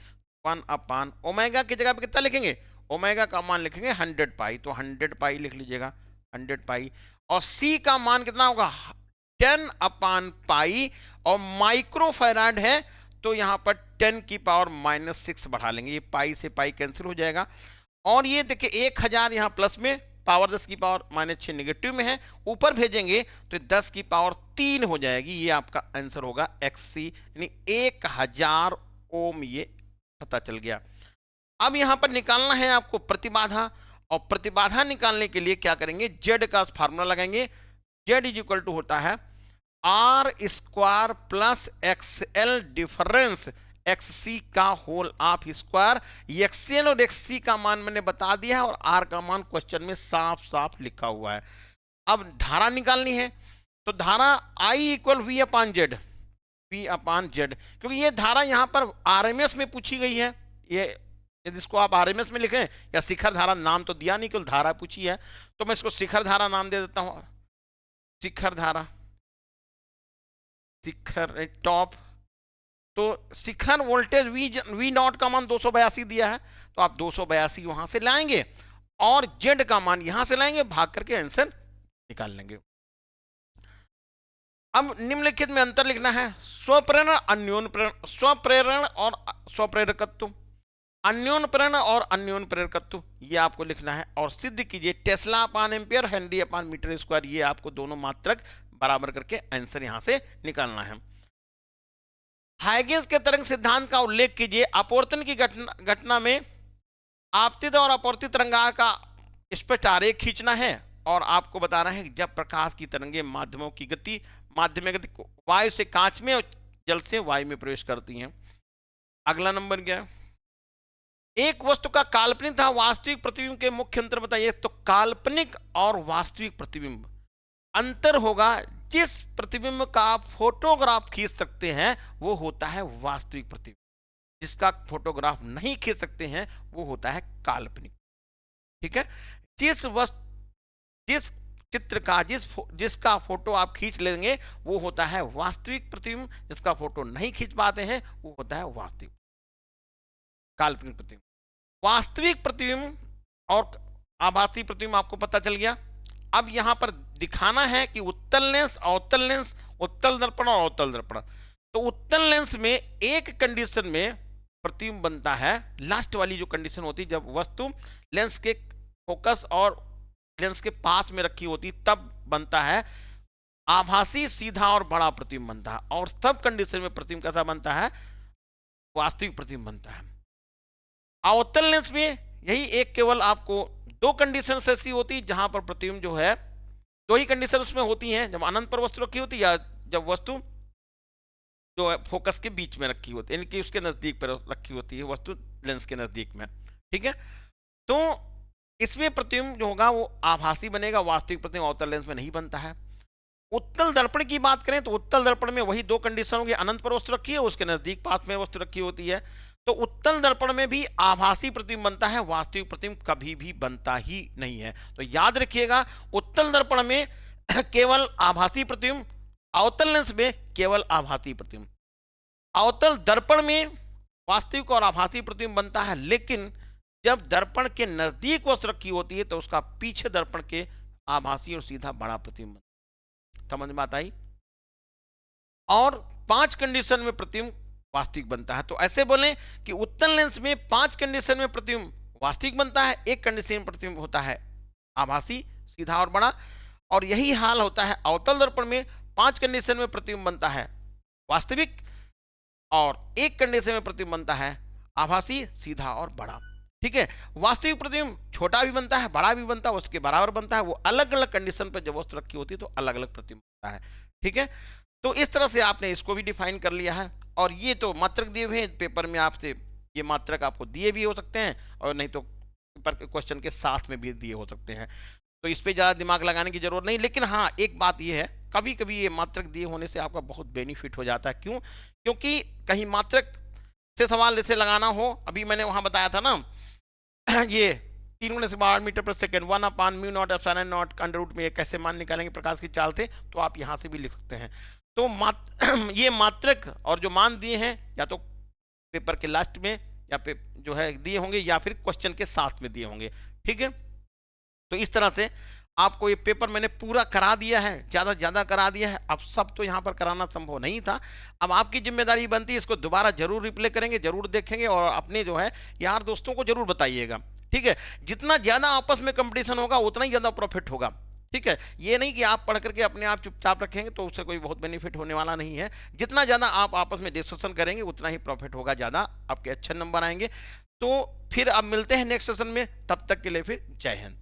1/ओमेगा की जगह पे कितना लिखेंगे? ओमेगा का मान लिखेंगे 100 पाई, तो 100 पाई लिख लीजिएगा, 100 पाई। और सी का मान कितना होगा? 10/पाई, और माइक्रोफैराड है तो यहां पर 10⁻⁻6 बढ़ा लेंगे, ये पाई से पाई कैंसिल हो जाएगा। और ये देखिए 1000 यहां प्लस में, पावर 10⁻⁻6 नेगेटिव में है, ऊपर भेजेंगे तो 10⁻3 हो जाएगी। ये आपका आंसर होगा एक्स सी, यानी 1000 ओम। ये पता चल गया। अब यहां पर निकालना है आपको प्रतिबाधा, और प्रतिबाधा निकालने के लिए क्या करेंगे? जेड का फार्मूला लगाएंगे। जेड इज इक्वल टू होता है R square plus X L difference X C का whole of square. X L और एक्स सी का मान मैंने बता दिया है, और आर का मान क्वेश्चन में साफ साफ लिखा हुआ है। अब धारा निकालनी है, तो धारा I equal V upon Z, V upon Z, क्योंकि ये धारा यहां पर आरएमएस में पूछी गई है। ये यदि इसको आप आरएमएस में लिखें, या शिखर धारा, नाम तो दिया नहीं, केवल धारा पूछी है, तो मैं इसको शिखर धारा नाम दे देता हूं। शिखर धारा, शिखर टॉप, तो शिखर वोल्टेज वी नॉट का मान 282 दिया है, तो आप 282 वहां से लाएंगे, और जेड का मान यहां से लाएंगे, भाग करके आंसर निकाल लेंगे। अब निम्नलिखित में अंतर लिखना है। स्वप्रेरण, अन्योन प्रेरण, स्वप्रेरण और स्वप्रेरकत्व, अन्योन प्रेरण और अन्योन प्रेरकत्व, ये आपको लिखना है। और सिद्ध कीजिए टेस्ला अपान एम्पियर, हेनरी अपान मीटर स्क्वायर, ये आपको दोनों मात्रक बराबर करके आंसर यहां से निकालना है। हाइगेंस के तरंग सिद्धांत का उल्लेख कीजिए। अपवर्तन की घटना में आपतित और अपवर्तित तरंगार का स्पष्ट आरेख खींचना है, और आपको बताना है कि जब प्रकाश की तरंगें माध्यमों की गति, माध्यम गति वायु से कांच में और जल से वायु में प्रवेश करती हैं। अगला नंबर क्या है? एक वस्तु का काल्पनिक तथा वास्तविक प्रतिबिंब के मुख्य अंतर बताइए। तो काल्पनिक और वास्तविक प्रतिबिंब अंतर होगा, जिस प्रतिबिंब का आप फोटोग्राफ खींच सकते हैं वो होता है वास्तविक प्रतिबिंब, जिसका फोटोग्राफ नहीं खींच सकते हैं वो होता है काल्पनिक। ठीक है, जिस चित्र का जिसका फोटो आप खींच लेंगे वो होता है वास्तविक प्रतिबिंब, जिसका फोटो नहीं खींच पाते हैं वो होता है वास्तविक काल्पनिक प्रतिबिंब। वास्तविक प्रतिबिंब और आभासी प्रतिबिंब आपको पता चल गया। अब यहां पर दिखाना है कि उत्तल लेंस, अवतल लेंस, उत्तल दर्पण और अवतल दर्पण। तो उत्तल लेंस में एक कंडीशन में प्रतिबिंब बनता है, लास्ट वाली जो कंडीशन होती है जब वस्तु लेंस के फोकस और लेंस के पास में रखी होती, तब बनता है आभासी, सीधा और बड़ा प्रतिबिंब बनता है। और सब कंडीशन में प्रतिबिंब कैसा बनता है? वास्तविक प्रतिबिंब बनता है। अवतल लेंस में यही एक केवल आपको दो कंडीशन ऐसी होती है जहां पर प्रतिबिंब जो है, दो ही कंडीशन उसमें होती हैं, जब अनंत पर वस्तु रखी होती है या जब वस्तु जो है फोकस के बीच में रखी होती है, यानी कि उसके नजदीक पर रखी होती है वस्तु लेंस के नजदीक में। ठीक है, तो इसमें प्रतिबिंब जो होगा वो आभासी बनेगा, वास्तविक प्रतिबिंब अवतल लेंस में नहीं बनता है। उत्तल दर्पण की बात करें तो उत्तल दर्पण में वही दो कंडीशन होंगी, अनंत पर वस्तु रखी है, उसके नजदीक पास में वस्तु रखी होती है। तो उत्तल दर्पण में भी आभासी प्रतिबिंब बनता है, वास्तविक प्रतिबिंब कभी भी बनता ही नहीं है। तो याद रखिएगा, उत्तल दर्पण में केवल आभासी प्रतिबिंब, अवतल लेंस में केवल आभासी प्रतिबिंब। अवतल दर्पण में वास्तविक और आभासी प्रतिबिंब बनता है, लेकिन जब दर्पण के नजदीक वस्तु रखी होती है तो उसका पीछे दर्पण के आभासी और सीधा बड़ा प्रतिबिंब। समझ में आता ही? और 5 कंडीशन में प्रतिबिंब वास्तविक बनता है। तो ऐसे बोलें कि उत्तल लेंस में 5 कंडीशन में प्रतिबिंब वास्तविक बनता है, एक कंडीशन में प्रतिबिंब होता है आभासी, सीधा और बड़ा। और यही हाल होता है अवतल दर्पण में, 5 कंडीशन में प्रतिबिंब बनता है वास्तविक, और एक कंडीशन में प्रतिबिंब बनता है आभासी, सीधा और बड़ा। ठीक है, वास्तविक प्रतिबिंब छोटा भी बनता है, बड़ा भी बनता है, उसके बराबर बनता है, वो अलग अलग कंडीशन पर जब वस्तु रखी होती है तो अलग अलग प्रतिबिंब बनता है। ठीक है, तो इस तरह से आपने इसको भी डिफाइन कर लिया है। और ये तो मात्रक दिए हुए हैं पेपर में, आपसे ये मात्रक आपको दिए भी हो सकते हैं, और नहीं तो पेपर के क्वेश्चन के साथ में भी दिए हो सकते हैं, तो इस पर ज़्यादा दिमाग लगाने की जरूरत नहीं। लेकिन हाँ, एक बात ये है, कभी कभी ये मात्रक दिए होने से आपका बहुत बेनिफिट हो जाता है। क्यों? क्योंकि कहीं मात्रक से सवाल जैसे लगाना हो, अभी मैंने वहां बताया था ना ये 3 × 10⁻⁷ 1/μ0 epsilon0 में कैसे मान निकालेंगे प्रकाश की चाल से, तो आप यहाँ से भी लिख सकते हैं। तो ये मात्रक और जो मान दिए हैं या तो पेपर के लास्ट में या पे जो है दिए होंगे या फिर क्वेश्चन के साथ में दिए होंगे, ठीक है। तो इस तरह से आपको ये पेपर मैंने पूरा करा दिया है, ज़्यादा करा दिया है। अब सब तो यहाँ पर कराना संभव नहीं था, अब आपकी जिम्मेदारी बनती है इसको दोबारा जरूर रिप्ले करेंगे, जरूर देखेंगे और अपने जो है यार दोस्तों को जरूर बताइएगा, ठीक है। जितना ज़्यादा आपस में कंपटीशन होगा उतना ही ज़्यादा प्रॉफिट होगा, ठीक है। ये नहीं कि आप पढ़ करके अपने आप चुपचाप रखेंगे तो उससे कोई बहुत बेनिफिट होने वाला नहीं है। जितना ज़्यादा आप आपस में डिस्कशन करेंगे उतना ही प्रॉफिट होगा, ज़्यादा आपके अच्छे नंबर आएंगे। तो फिर अब मिलते हैं नेक्स्ट सेशन में, तब तक के लिए फिर जय हिंद।